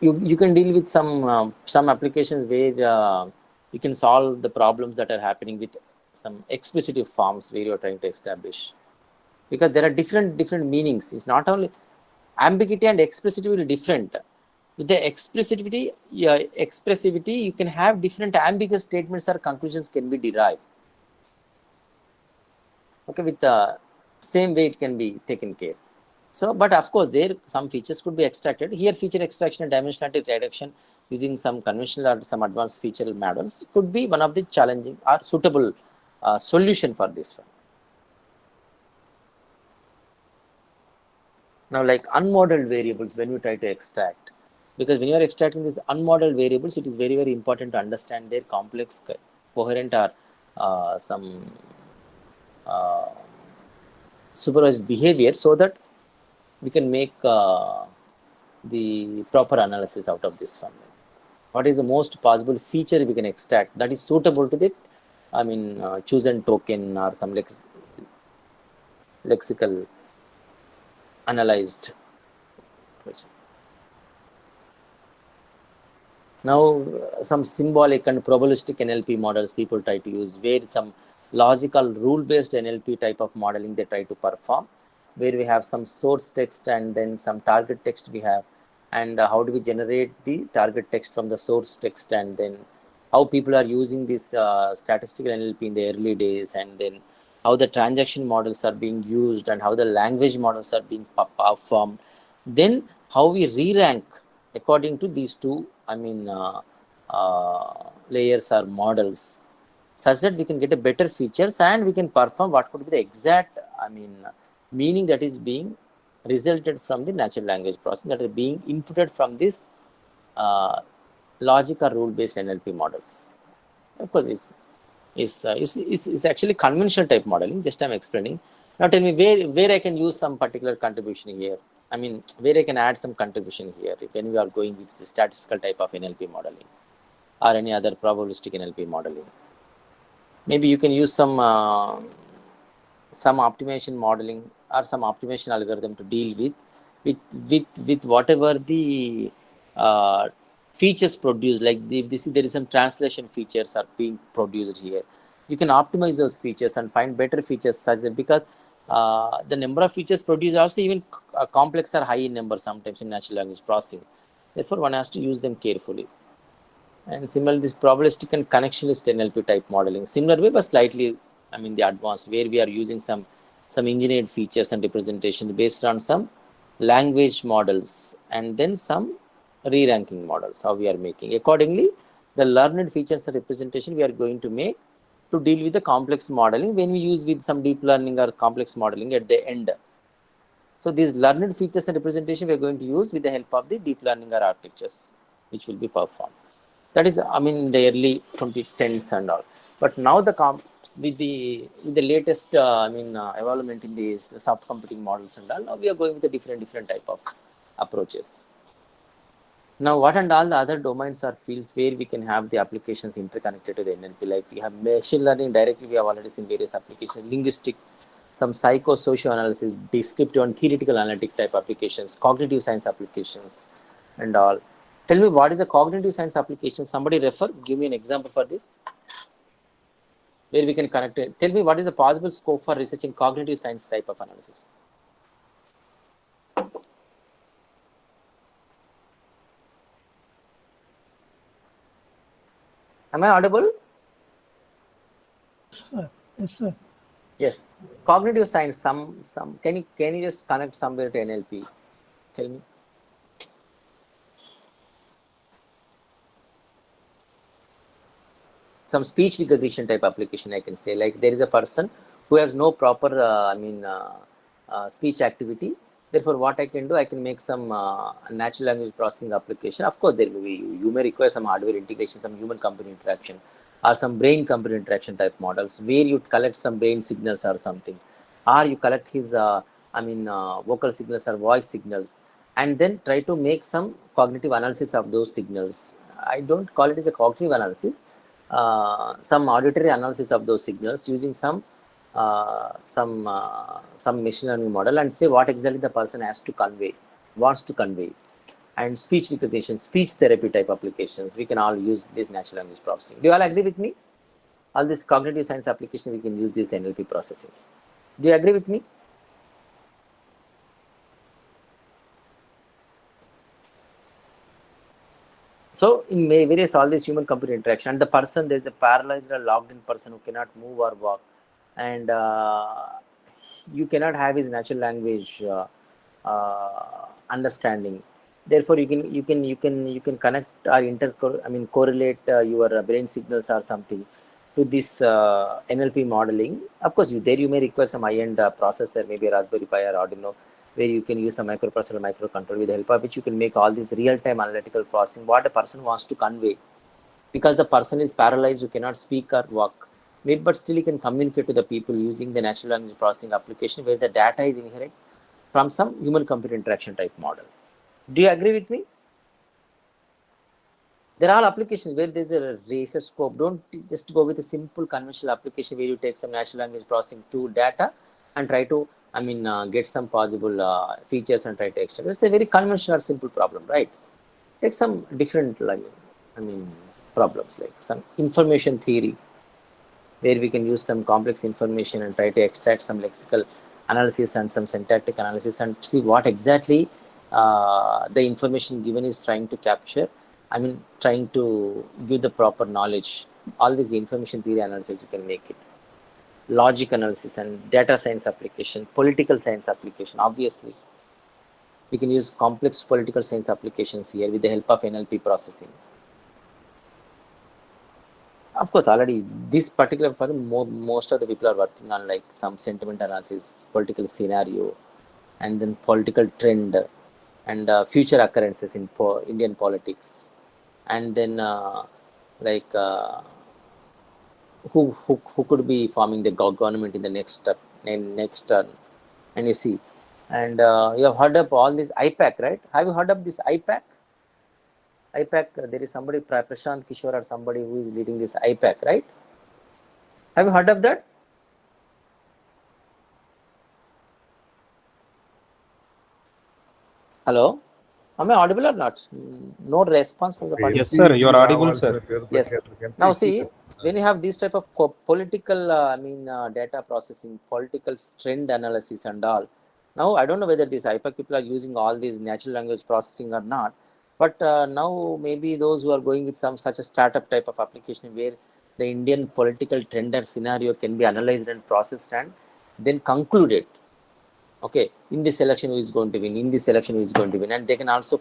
you can deal with some applications where you can solve the problems that are happening with some expressive forms where you are trying to establish, because there are different meanings. It's not only ambiguity and expressivity will be different. With the expressivity, you can have different ambiguous statements or conclusions can be derived. Okay, with the same way it can be taken care. So, but of course, there some features could be extracted. Here, feature extraction and dimensionality reduction using some conventional or some advanced feature models could be one of the challenging or suitable solution for this one. Now, like unmodeled variables, when we try to extract, because when you are extracting these unmodeled variables, it is very, very important to understand their complex, coherent, or some supervised behavior, so that we can make the proper analysis out of this one. what is the most possible feature we can extract that is suitable to the, chosen token or some lexical analyzed question. Now, some symbolic and probabilistic NLP models people try to use, where some logical rule-based NLP type of modeling they try to perform, where we have some source text and then some target text we have, and how do we generate the target text from the source text, and then how people are using this statistical NLP in the early days, and then how the transaction models are being used and how the language models are being performed, then how we re-rank according to these two layers or models, such that we can get a better features and we can perform what could be the exact meaning that is being resulted from the natural language processing that are being inputted from this logic or rule based NLP models. Of course, it's actually conventional type modeling, just I'm explaining. Now tell me where I can use some particular contribution here. Where I can add some contribution here when we are going with statistical type of NLP modeling or any other probabilistic NLP modeling. Maybe you can use some optimization modeling or some optimization algorithm to deal with whatever the features produced. Like if there is some translation features are being produced here, you can optimize those features and find better features, such that because the number of features produced also even complex or high in number sometimes in natural language processing. Therefore, one has to use them carefully. And similarly, this probabilistic and connectionist NLP type modeling, similar way but slightly, the advanced, where we are using some engineered features and representation based on some language models and then some re-ranking models, how we are making. Accordingly, the learned features and representation we are going to make to deal with the complex modeling when we use with some deep learning or complex modeling at the end. So these learned features and representation we are going to use with the help of the deep learning or architectures, which will be performed. That is, in the early 2010s and all. But now with the latest, development in these soft computing models and all, now we are going with a different type of approaches. Now, what and all the other domains or fields where we can have the applications interconnected to the NLP, like we have machine learning directly, we have already seen various applications, linguistic, some psychosocial analysis, descriptive and theoretical analytic type applications, cognitive science applications, and all. Tell me, what is a cognitive science application? Somebody refer, give me an example for this, where we can connect it. Tell me, what is the possible scope for researching cognitive science type of analysis? Am I audible? Yes, sir. Yes. Cognitive science, some can you just connect somewhere to NLP? Tell me. Some speech recognition type application, I can say, like there is a person who has no proper speech activity. Therefore, what I can do, I can make some natural language processing application. Of course, there will be, you may require some hardware integration, some human computer interaction, or some brain computer interaction type models, where you collect some brain signals or something, or you collect his vocal signals or voice signals, and then try to make some cognitive analysis of those signals. I don't call it as a cognitive analysis, some auditory analysis of those signals using some machine learning model, and say what exactly the person wants to convey. And speech recognition, speech therapy type applications, we can all use this natural language processing. Do you all agree with me? All this cognitive science application, we can use this NLP processing. Do you agree with me? So in various all this human computer interaction, and the person, there's a paralyzed or locked in person who cannot move or walk, and you cannot have his natural language understanding. Therefore, you can connect or correlate your brain signals or something to this NLP modeling. Of course, you may require some high-end processor, maybe a Raspberry Pi or Arduino, where you can use some microprocessor, microcontroller, with the help of which you can make all this real-time analytical processing, what a person wants to convey. Because the person is paralyzed, you cannot speak or walk, but still you can communicate to the people using the natural language processing application, where the data is inherent from some human-computer interaction type model. Do you agree with me? There are applications where there's a research scope. Don't just go with a simple conventional application where you take some natural language processing to data and try to, get some possible features and try to extract. It's a very conventional, simple problem, right? Take some different, problems like some information theory, where we can use some complex information and try to extract some lexical analysis and some syntactic analysis and see what exactly the information given is trying to capture. Trying to give the proper knowledge. All these information theory analysis, you can make it. Logic analysis and data science application, political science application. Obviously, we can use complex political science applications here with the help of NLP processing. Of course, already this particular problem, most of the people are working on like some sentiment analysis, political scenario, and then political trend and future occurrences in Indian politics, and then who could be forming the government in the next turn, and you see, and you have heard of all this IPAC, right? Have you heard of this IPAC? IPAC, there is somebody, Prashant Kishore or somebody who is leading this IPAC, right? Have you heard of that? Hello? Am I audible or not? No response from the participant. Yes, sir. You are audible, sir. Yes. Now see, when you have this type of political, data processing, political trend analysis and all. Now, I don't know whether these IPAC people are using all these natural language processing or not. But now maybe those who are going with some such a startup type of application where the Indian political trend and scenario can be analyzed and processed and then concluded. Okay, in this election who is going to win, in this election who is going to win, and they can also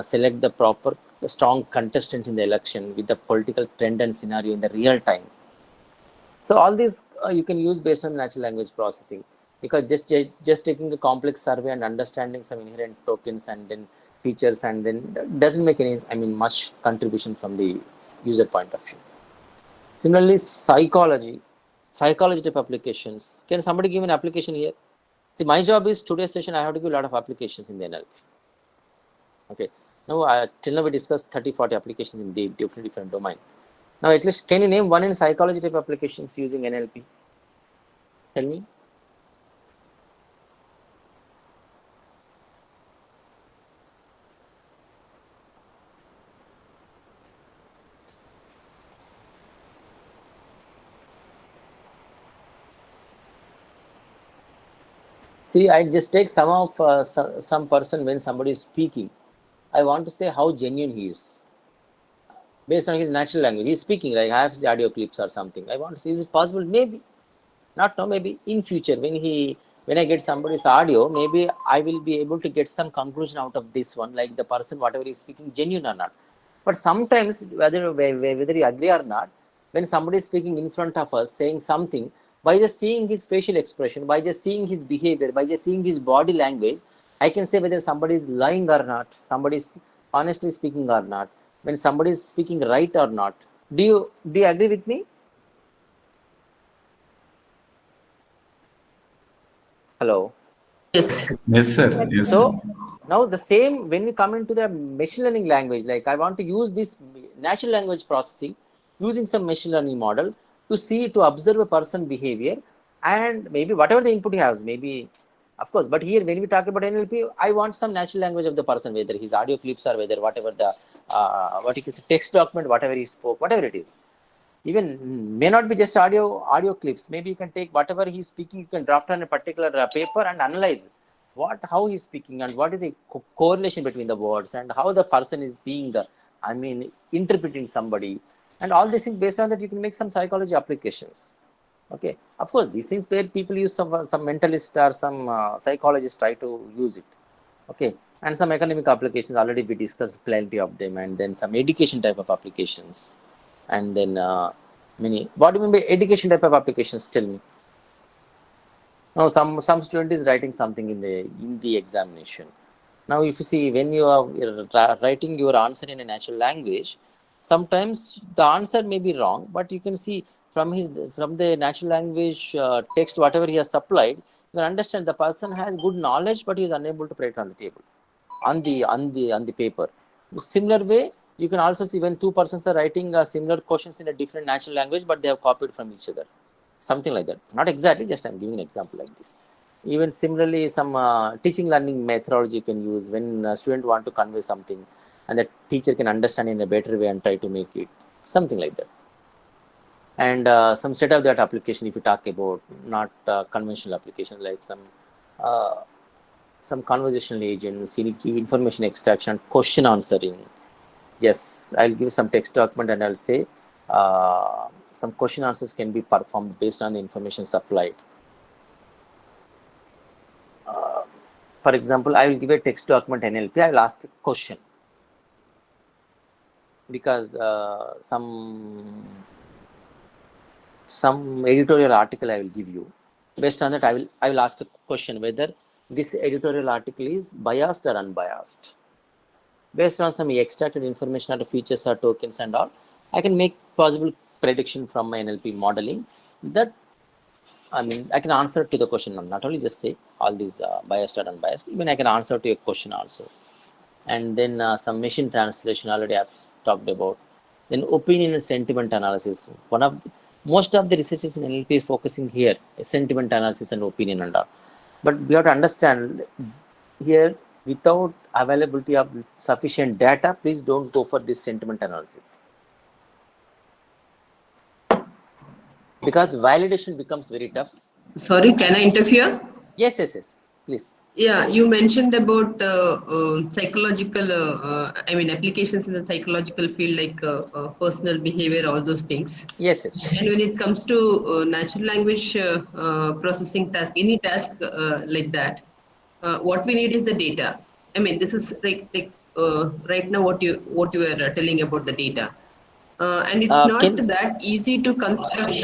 select the proper strong contestant in the election with the political trend and scenario in the real time. So all these you can use based on natural language processing, because just taking a complex survey and understanding some inherent tokens and then features and then doesn't make any much contribution from the user point of view. Similarly, psychology type applications. Can somebody give an application here? See, my job is today's session I have to give a lot of applications in the NLP. Okay, now till now we discussed 30-40 applications in different domain. Now at least can you name one in psychology type applications using NLP? Tell me. See, I just take some of some person when somebody is speaking. I want to say how genuine he is. Based on his natural language. He's speaking, like I have his audio clips or something. I want to see, is it possible? Maybe. Not now, maybe in future when I get somebody's audio, maybe I will be able to get some conclusion out of this one, like the person, whatever is speaking, genuine or not. But sometimes, whether you agree or not, when somebody is speaking in front of us, saying something, by just seeing his facial expression, by just seeing his behavior, by just seeing his body language, I can say whether somebody is lying or not, somebody is honestly speaking or not, when somebody is speaking right or not. Do you agree with me? Hello? Yes. Yes, sir. Yes. So now the same, when we come into the machine learning language, like I want to use this natural language processing using some machine learning model to observe a person behavior, and maybe whatever the input he has, maybe, of course, but here when we talk about NLP, I want some natural language of the person, whether his audio clips or whether whatever the what you can say, text document, whatever he spoke, whatever it is. Even may not be just audio clips. Maybe you can take whatever he's speaking, you can draft on a particular paper and analyze how he's speaking and what is the correlation between the words and how the person is being interpreting somebody, and all these things. Based on that, you can make some psychology applications. Okay, of course, these things where people use some mentalist or some psychologists try to use it. Okay, and some academic applications already we discussed plenty of them, and then some education type of applications, and then many. What do you mean by education type of applications? Tell me. Now, some student is writing something in the examination. Now, if you see, when you are writing your answer in a natural language, sometimes the answer may be wrong, but you can see from the natural language text, whatever he has supplied, you can understand the person has good knowledge, but he is unable to put it on the table, on the paper. Similar way, You can also see when two persons are writing similar questions in a different natural language, but they have copied from each other. Something like that. Not exactly, just I'm giving an example like this. Even similarly, some teaching learning methodology you can use when a student want to convey something and the teacher can understand in a better way and try to make it something like that. And some state of the art application, if you talk about not conventional application, like some conversational agents, information extraction, question answering. Yes, I'll give some text document and I'll say some question answers can be performed based on the information supplied. For example, I will give a text document NLP. I will ask a question because some editorial article I will give you. Based on that, I will ask a question whether this editorial article is biased or unbiased. Based on some extracted information or features or tokens and all, I can make possible prediction from my NLP modeling that I can answer to the question, not only just say all these biased or unbiased, even I can answer to a question also. And then some machine translation already I've talked about. Then opinion and sentiment analysis. Most of the researchers in NLP focusing here, sentiment analysis and opinion and all. But we have to understand here, without availability of sufficient data, please don't go for this sentiment analysis. Because validation becomes very tough. Sorry, can I interfere? Yes, please. Yeah, you mentioned about psychological, applications in the psychological field, like personal behavior, all those things. Yes. And when it comes to natural language processing task, any task like that, what we need is the data. This is like right now what you were telling about the data. And it's not that easy to construct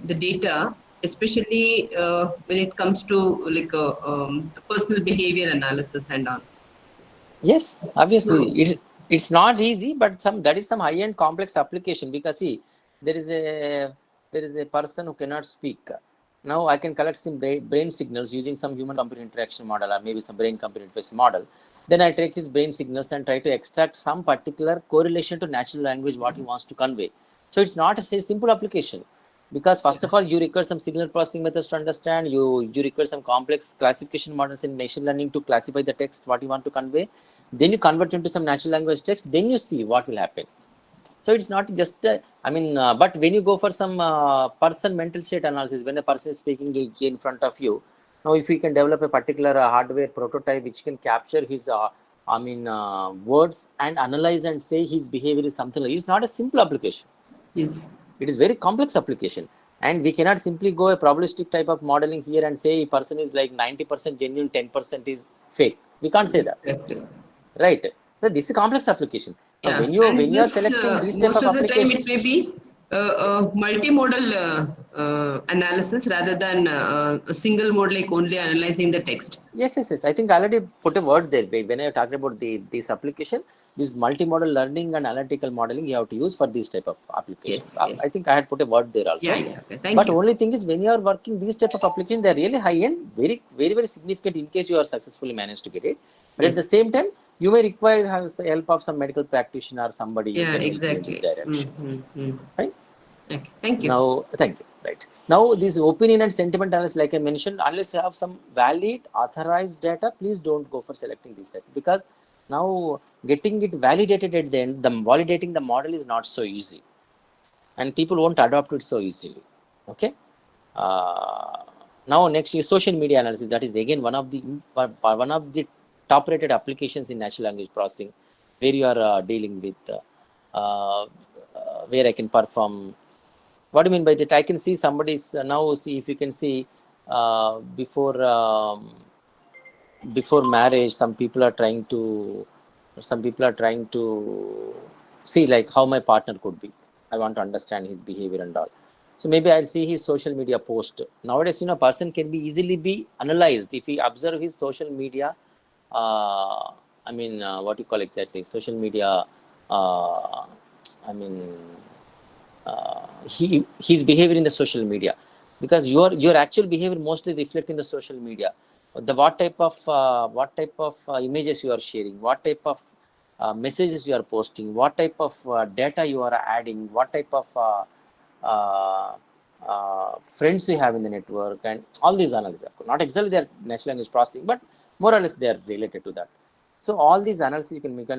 the data, especially when it comes to like personal behavior analysis and all. Yes, obviously it's not easy, but that is some high-end complex application, because see, there is a person who cannot speak. Now I can collect some brain signals using some human-computer interaction model, or maybe some brain-computer interface model. Then I take his brain signals and try to extract some particular correlation to natural language, what he wants to convey. So it's not a simple application, because first of all, you require some signal processing methods to understand. You require some complex classification models in machine learning to classify the text, what you want to convey. Then you convert into some natural language text. Then you see what will happen. So it's not just, but when you go for some person mental state analysis, when a person is speaking in front of you, now if you can develop a particular hardware prototype which can capture his, words and analyze and say his behavior is something like, it's not a simple application. Yes. It is very complex application. And we cannot simply go a probabilistic type of modeling here and say a person is like 90% genuine, 10% is fake. We can't say that. Right. So this is a complex application. Yeah. When you are selecting this type of application, most of the time it may be multimodal analysis rather than a single mode, like only analyzing the text. Yes. I think I already put a word there. When I talked about this application, this multimodal learning and analytical modeling you have to use for this type of applications. Yes. I think I had put a word there also. Yeah. Okay. Thank but you. Only thing is, when you are working these type of applications, they are really high end, very, very, very significant in case you are successfully managed to get it. But at the same time, you may require help of some medical practitioner or somebody. Yeah, who can exactly. help you in this direction. Right? Okay. Thank you. Now, thank you. Right. Now, this opinion and sentiment analysis, like I mentioned, unless you have some valid, authorized data, please don't go for selecting these type, because now getting it validated at the end, validating the model is not so easy, and people won't adopt it so easily. Okay. Now, next is social media analysis. That is again one of the top-rated applications in natural language processing, where you are dealing with where I can perform. What do you mean by that? I can see somebody's now. See if you can see before marriage, some people are trying to see like how my partner could be. I want to understand his behavior and all. So maybe I'll see his social media post. Nowadays, a person can be easily be analyzed if he observe his social media. What do you call exactly? Social media. His behavior in the social media, because your actual behavior mostly reflect in the social media. What type of images you are sharing, what type of messages you are posting, what type of data you are adding, what type of friends you have in the network, and all these analysis. Of course, not exactly they are natural language processing, but more or less they are related to that. So all these analysis you can make,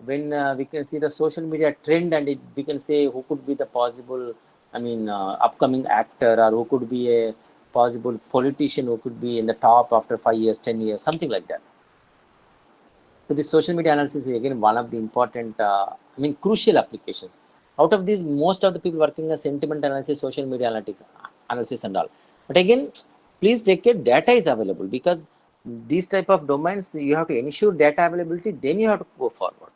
when we can see the social media trend, and we can say who could be the possible, upcoming actor, or who could be a possible politician who could be in the top after 5 years, 10 years, something like that. So this social media analysis is again one of the important, crucial applications. Out of these, most of the people working as sentiment analysis, social media analysis and all. But again, please take care, data is available, because these type of domains, you have to ensure data availability, then you have to go forward.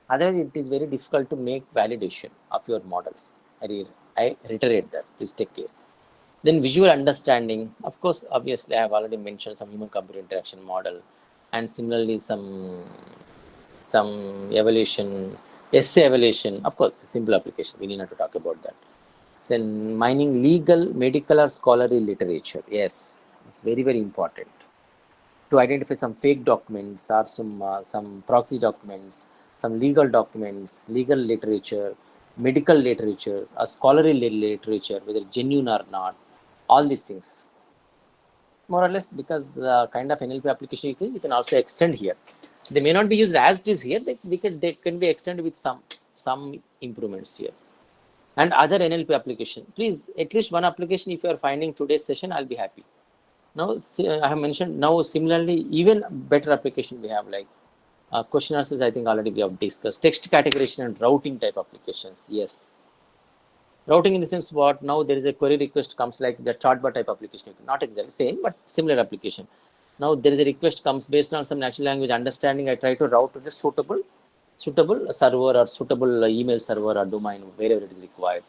Otherwise, it is very difficult to make validation of your models. I reiterate that, please take care. Then visual understanding, of course, obviously I have already mentioned some human-computer interaction model, and similarly some evaluation, essay evaluation, of course, simple application, we need not to talk about that. So mining legal, medical or scholarly literature, yes, it's very, very important to identify some fake documents or some proxy documents, some legal documents, legal literature, medical literature, or scholarly literature, whether genuine or not, all these things. More or less, because the kind of NLP application you can also extend here. They may not be used as it is here. They can be extended with some improvements here. And other NLP application, please, at least one application if you are finding today's session, I'll be happy. Now, I have mentioned, now similarly, even better application we have, like question answers, I think already we have discussed. Text categorization and routing type applications, yes. Routing in the sense what, now there is a query request comes like the chatbot type application, not exactly same, but similar application. Now there is a request comes based on some natural language understanding, I try to route to the suitable server or suitable email server or domain, wherever it is required.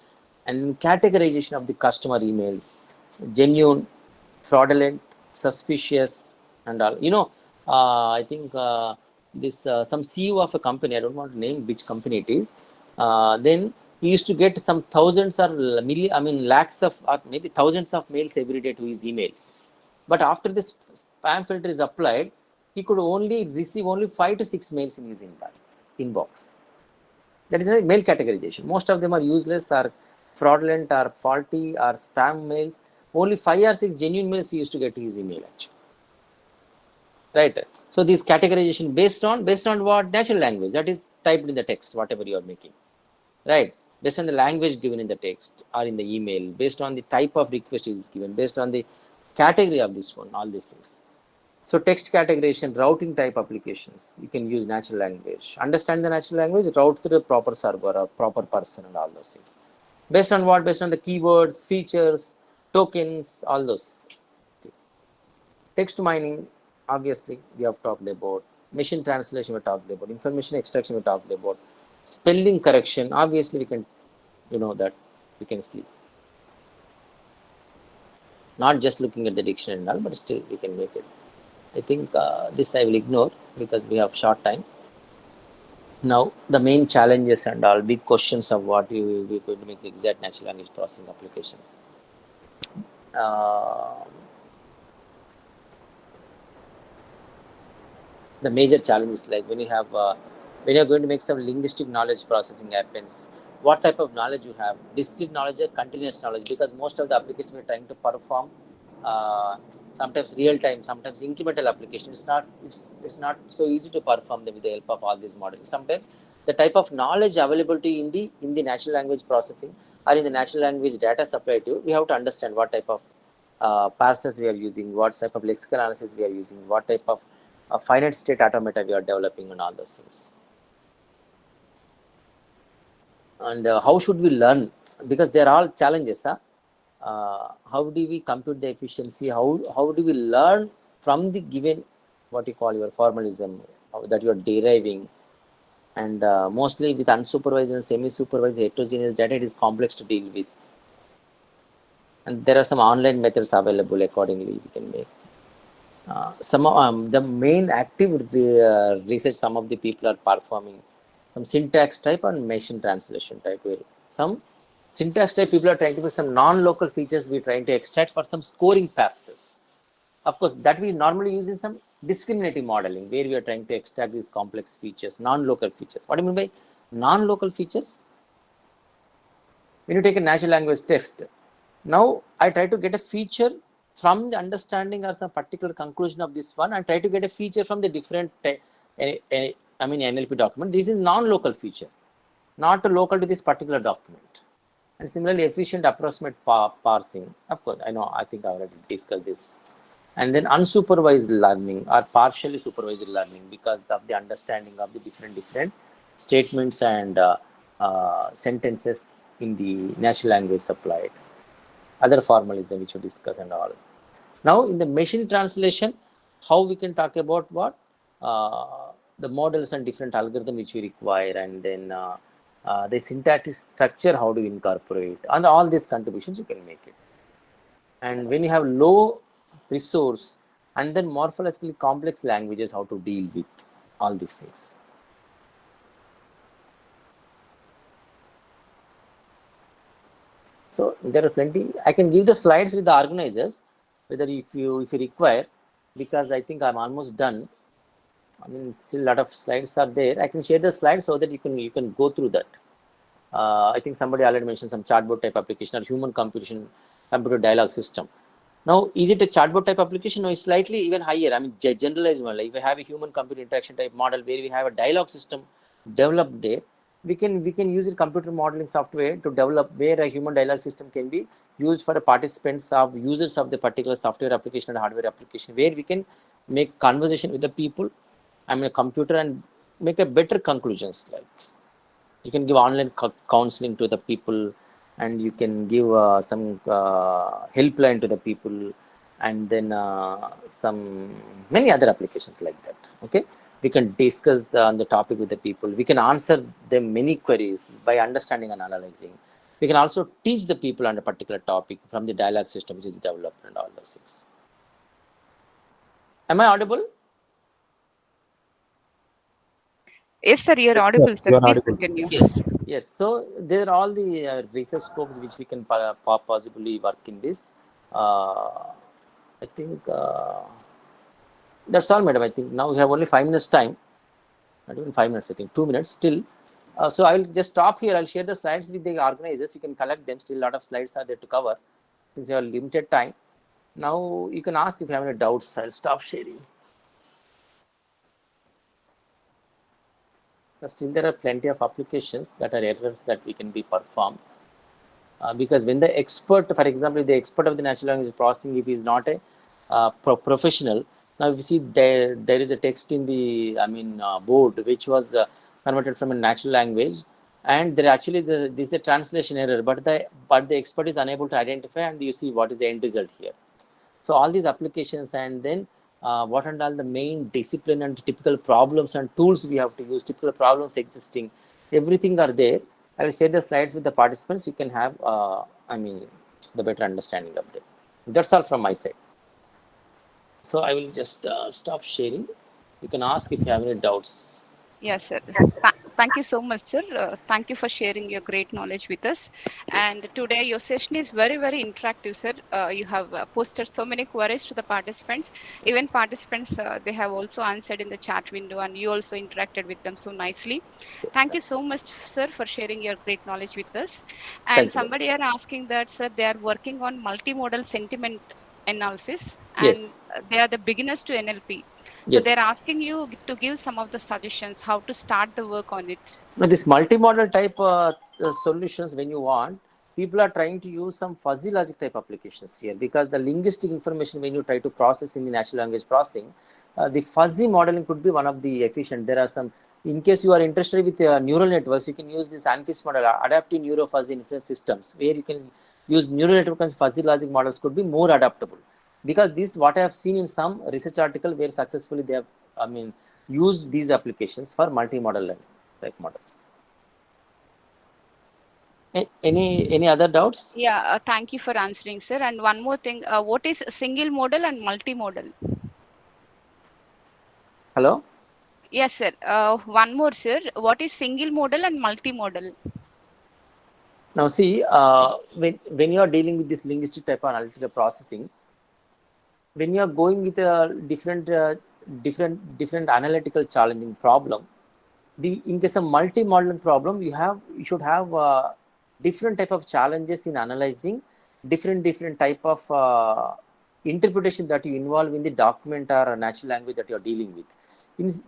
And categorization of the customer emails, genuine, fraudulent, suspicious, and all. I think this some CEO of a company, I don't want to name which company it is, then he used to get some thousands or lakhs of, or maybe thousands of mails every day to his email. But after this spam filter is applied, he could only receive only 5 to 6 mails in his inbox. That is mail categorization. Most of them are useless, or fraudulent, or faulty, or spam mails. Only 5 or 6 genuine mails he used to get to his email actually. Right. So this categorization based on what? Natural language that is typed in the text, whatever you are making. Right. Based on the language given in the text or in the email, based on the type of request is given, based on the category of this one, all these things. So text categorization, routing type applications, you can use natural language. Understand the natural language, route to the proper server or proper person and all those things. Based on what? Based on the keywords, features, tokens, all those things. Text mining, obviously, we have talked about. Machine translation, we talked about. Information extraction, we talked about. Spelling correction, obviously, we can, that we can see. Not just looking at the dictionary and all, but still we can make it. I think this I will ignore because we have short time. Now, the main challenges and all big questions of what you will be going to make exact natural language processing applications. The major challenges, like when you have when you're going to make some linguistic knowledge processing happens, what type of knowledge you have, discrete knowledge or continuous knowledge, because most of the applications we're trying to perform sometimes real time, sometimes incremental application. It's not so easy to perform them with the help of all these models. Sometimes the type of knowledge availability in the natural language processing or in the natural language data supply to, we have to understand what type of parsers we are using, what type of lexical analysis we are using, what type of finite state automata we are developing, and all those things. And how should we learn? Because they are all challenges. How do we compute the efficiency? How do we learn from the given, what you call your formalism that you are deriving? And mostly with unsupervised and semi-supervised heterogeneous data, it is complex to deal with. And there are some online methods available accordingly we can make. Some the main active research some of the people are performing, some syntax type and machine translation type, where some syntax type people are trying to put some non-local features we're trying to extract for some scoring parsers. Of course, that we normally use in some discriminative modeling, where we are trying to extract these complex features, non-local features. What do you mean by non-local features? When you take a natural language text, now I try to get a feature from the understanding or some particular conclusion of this one, and try to get a feature from the different, NLP document. This is non-local feature, not local to this particular document. And similarly, efficient approximate parsing. Of course, I think I already discussed this. And then unsupervised learning or partially supervised learning, because of the understanding of the different statements and sentences in the natural language supplied. Other formalism which we discuss and all. Now in the machine translation, how we can talk about what? The models and different algorithms which we require, and then the syntactic structure, how do you incorporate, and all these contributions you can make it. And when you have low resource and then morphologically complex languages, how to deal with all these things. So there are plenty. I can give the slides with the organizers, whether if you require, because I think I'm almost done. I mean, still a lot of slides are there. I can share the slides so that you can go through that. I think somebody already mentioned some chatbot type application or human computer dialogue system. Now, is it a chatbot type application? No, it's slightly even higher. I mean, generalized model. If we have a human computer interaction type model where we have a dialogue system developed there, we can use a computer modeling software to develop where a human dialogue system can be used for the participants of users of the particular software application and hardware application, where we can make conversation with the people, a computer, and make a better conclusions. Like you can give online counseling to the people, and you can give some helpline to the people, and then some many other applications like that. Okay, we can discuss on the topic with the people. We can answer them many queries by understanding and analyzing. We can also teach the people on a particular topic from the dialogue system which is developed and all those things. Am I audible? Yes, sir, you're audible, sir. Please continue. Yes. So there are all the research scopes which we can possibly work in this. I think that's all, madam. I think now we have only 5 minutes time. Not even 5 minutes, I think 2 minutes still. So I will just stop here. I'll share the slides with the organizers. You can collect them. Still a lot of slides are there to cover. Since we have limited time. Now you can ask if you have any doubts. I'll stop sharing. But still there are plenty of applications that are errors that we can be performed. Because when the expert, for example, the expert of the natural language processing, if he is not a professional, now if you see there is a text in the board which was converted from a natural language, and there actually this is a translation error, but the expert is unable to identify, and you see what is the end result here. So all these applications, and then what are all the main discipline and typical problems and tools we have to use, typical problems existing, everything are there. I will share the slides with the participants. You can have, the better understanding of them. That's all from my side. So I will just stop sharing. You can ask if you have any doubts. Yes, sir. Thank you so much, sir. Thank you for sharing your great knowledge with us. Yes. And today your session is very, very interactive, sir. You have posted so many queries to the participants. Even participants, they have also answered in the chat window, and you also interacted with them so nicely. Yes, Thank you so much, sir, for sharing your great knowledge with us. And somebody are asking that, sir, they are working on multimodal sentiment analysis, and yes. they are the beginners to NLP. So Yes. they're asking you to give some of the suggestions how to start the work on it. Now, this multimodal type solutions, when you want, people are trying to use some fuzzy logic type applications here, because the linguistic information, when you try to process in the natural language processing, the fuzzy modeling could be one of the efficient. There are some, in case you are interested with neural networks, you can use this ANFIS model, adaptive neuro fuzzy inference systems, where you can use neural network and fuzzy logic models could be more adaptable. Because this, what I have seen in some research article where successfully they have, used these applications for multimodal learning type models. Any other doubts? Yeah, thank you for answering, sir. And one more thing, what is single modal and multimodal? Hello? Yes, sir. One more, sir. What is single modal and multimodal? Now see, when you are dealing with this linguistic type of analytical processing, when you are going with a different different analytical challenging problem. In case of multi-modeling problem, you should have different type of challenges in analyzing different type of interpretation that you involve in the document or natural language that you are dealing with.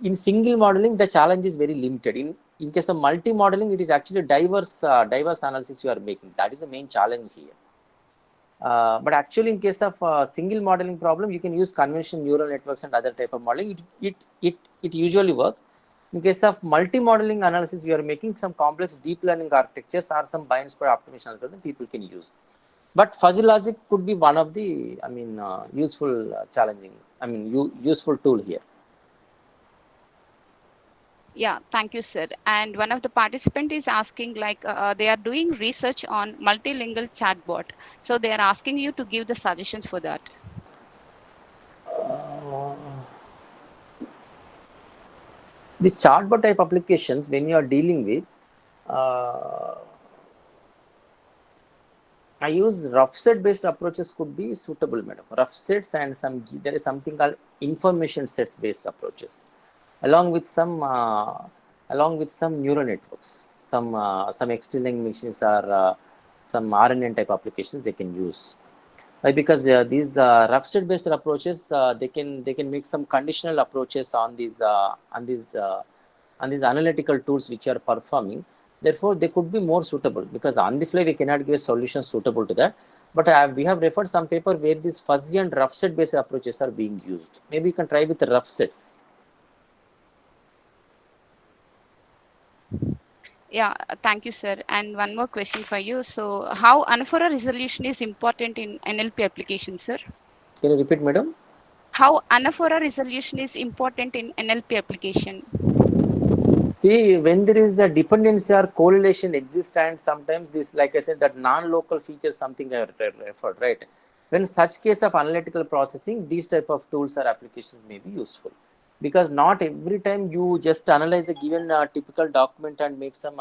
In single modeling, the challenge is very limited. In case of multi-modeling, it is actually diverse analysis you are making. That is the main challenge here. But actually, in case of single modeling problem, you can use conventional neural networks and other type of modeling. It usually works. In case of multi-modeling analysis, we are making some complex deep learning architectures or some bind square optimization algorithm people can use. But fuzzy logic could be one of the, useful useful tool here. Yeah, thank you, sir. And one of the participant is asking, like, they are doing research on multilingual chatbot. So they are asking you to give the suggestions for that. These chatbot type applications, when you are dealing with, I use rough set based approaches could be suitable, madam. Rough sets and there is something called information sets based approaches, along with some neural networks, some extending machines or some RNN type applications they can use. Because these rough set based approaches, they can make some conditional approaches on these analytical tools which are performing. Therefore, they could be more suitable, because on the fly we cannot give a solution suitable to that. But we have referred some paper where these fuzzy and rough set based approaches are being used. Maybe you can try with the rough sets. Yeah, thank you, sir. And one more question for you. So how anaphora resolution is important in NLP application, sir? Can you repeat, madam? How anaphora resolution is important in NLP application? See, when there is a dependency or correlation exists, and sometimes this, like I said, that non-local feature something I referred, right? When such case of analytical processing, these type of tools or applications may be useful, because not every time you just analyze a given typical document and make some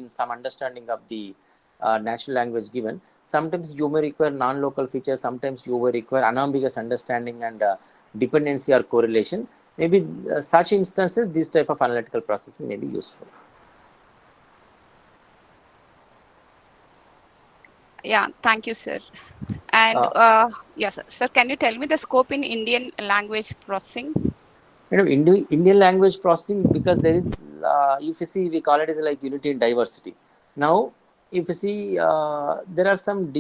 some understanding of the natural language given. Sometimes you may require non-local features. Sometimes you may require unambiguous understanding and dependency or correlation. Maybe such instances, this type of analytical processing may be useful. Yeah, thank you, sir. And yes, sir, can you tell me the scope in Indian language processing? Indian language processing, because there is, if you see, we call it as like unity in diversity. Now, if you see, there are some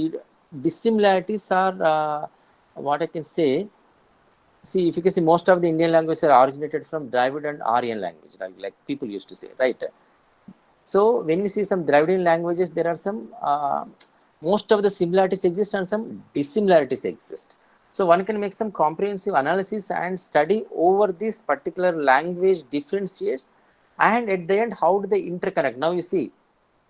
dissimilarities, or what I can say. See, if you can see, most of the Indian languages are originated from Dravid and Aryan language, like people used to say, right? So when we see some Dravidian languages, there are some, most of the similarities exist and some dissimilarities exist. So one can make some comprehensive analysis and study over this particular language differentiates, and at the end, how do they interconnect? Now you see,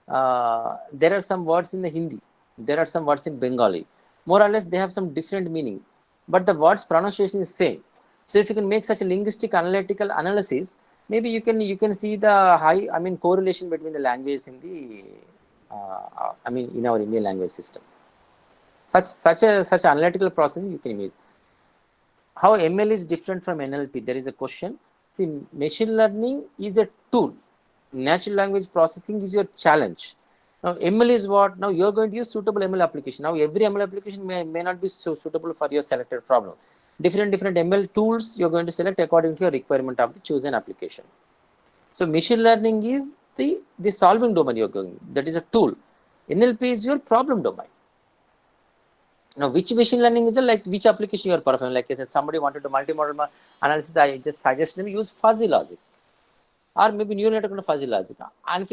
there are some words in the Hindi, there are some words in Bengali. More or less, they have some different meaning, but the words pronunciation is same. So if you can make such a linguistic analytical analysis, maybe you can see the high correlation between the languages in the in our Indian language system. Such analytical processing you can use. How ML is different from NLP? There is a question. See, machine learning is a tool. Natural language processing is your challenge. Now, ML is what? Now, you're going to use suitable ML application. Now, every ML application may not be so suitable for your selected problem. Different ML tools you're going to select according to your requirement of the chosen application. So, machine learning is the solving domain you're going. That is a tool. NLP is your problem domain. Now, which machine learning is it? Like which application you are performing? Like if somebody wanted to multimodal analysis, I just suggest them use fuzzy logic, or maybe neural network fuzzy logic. And if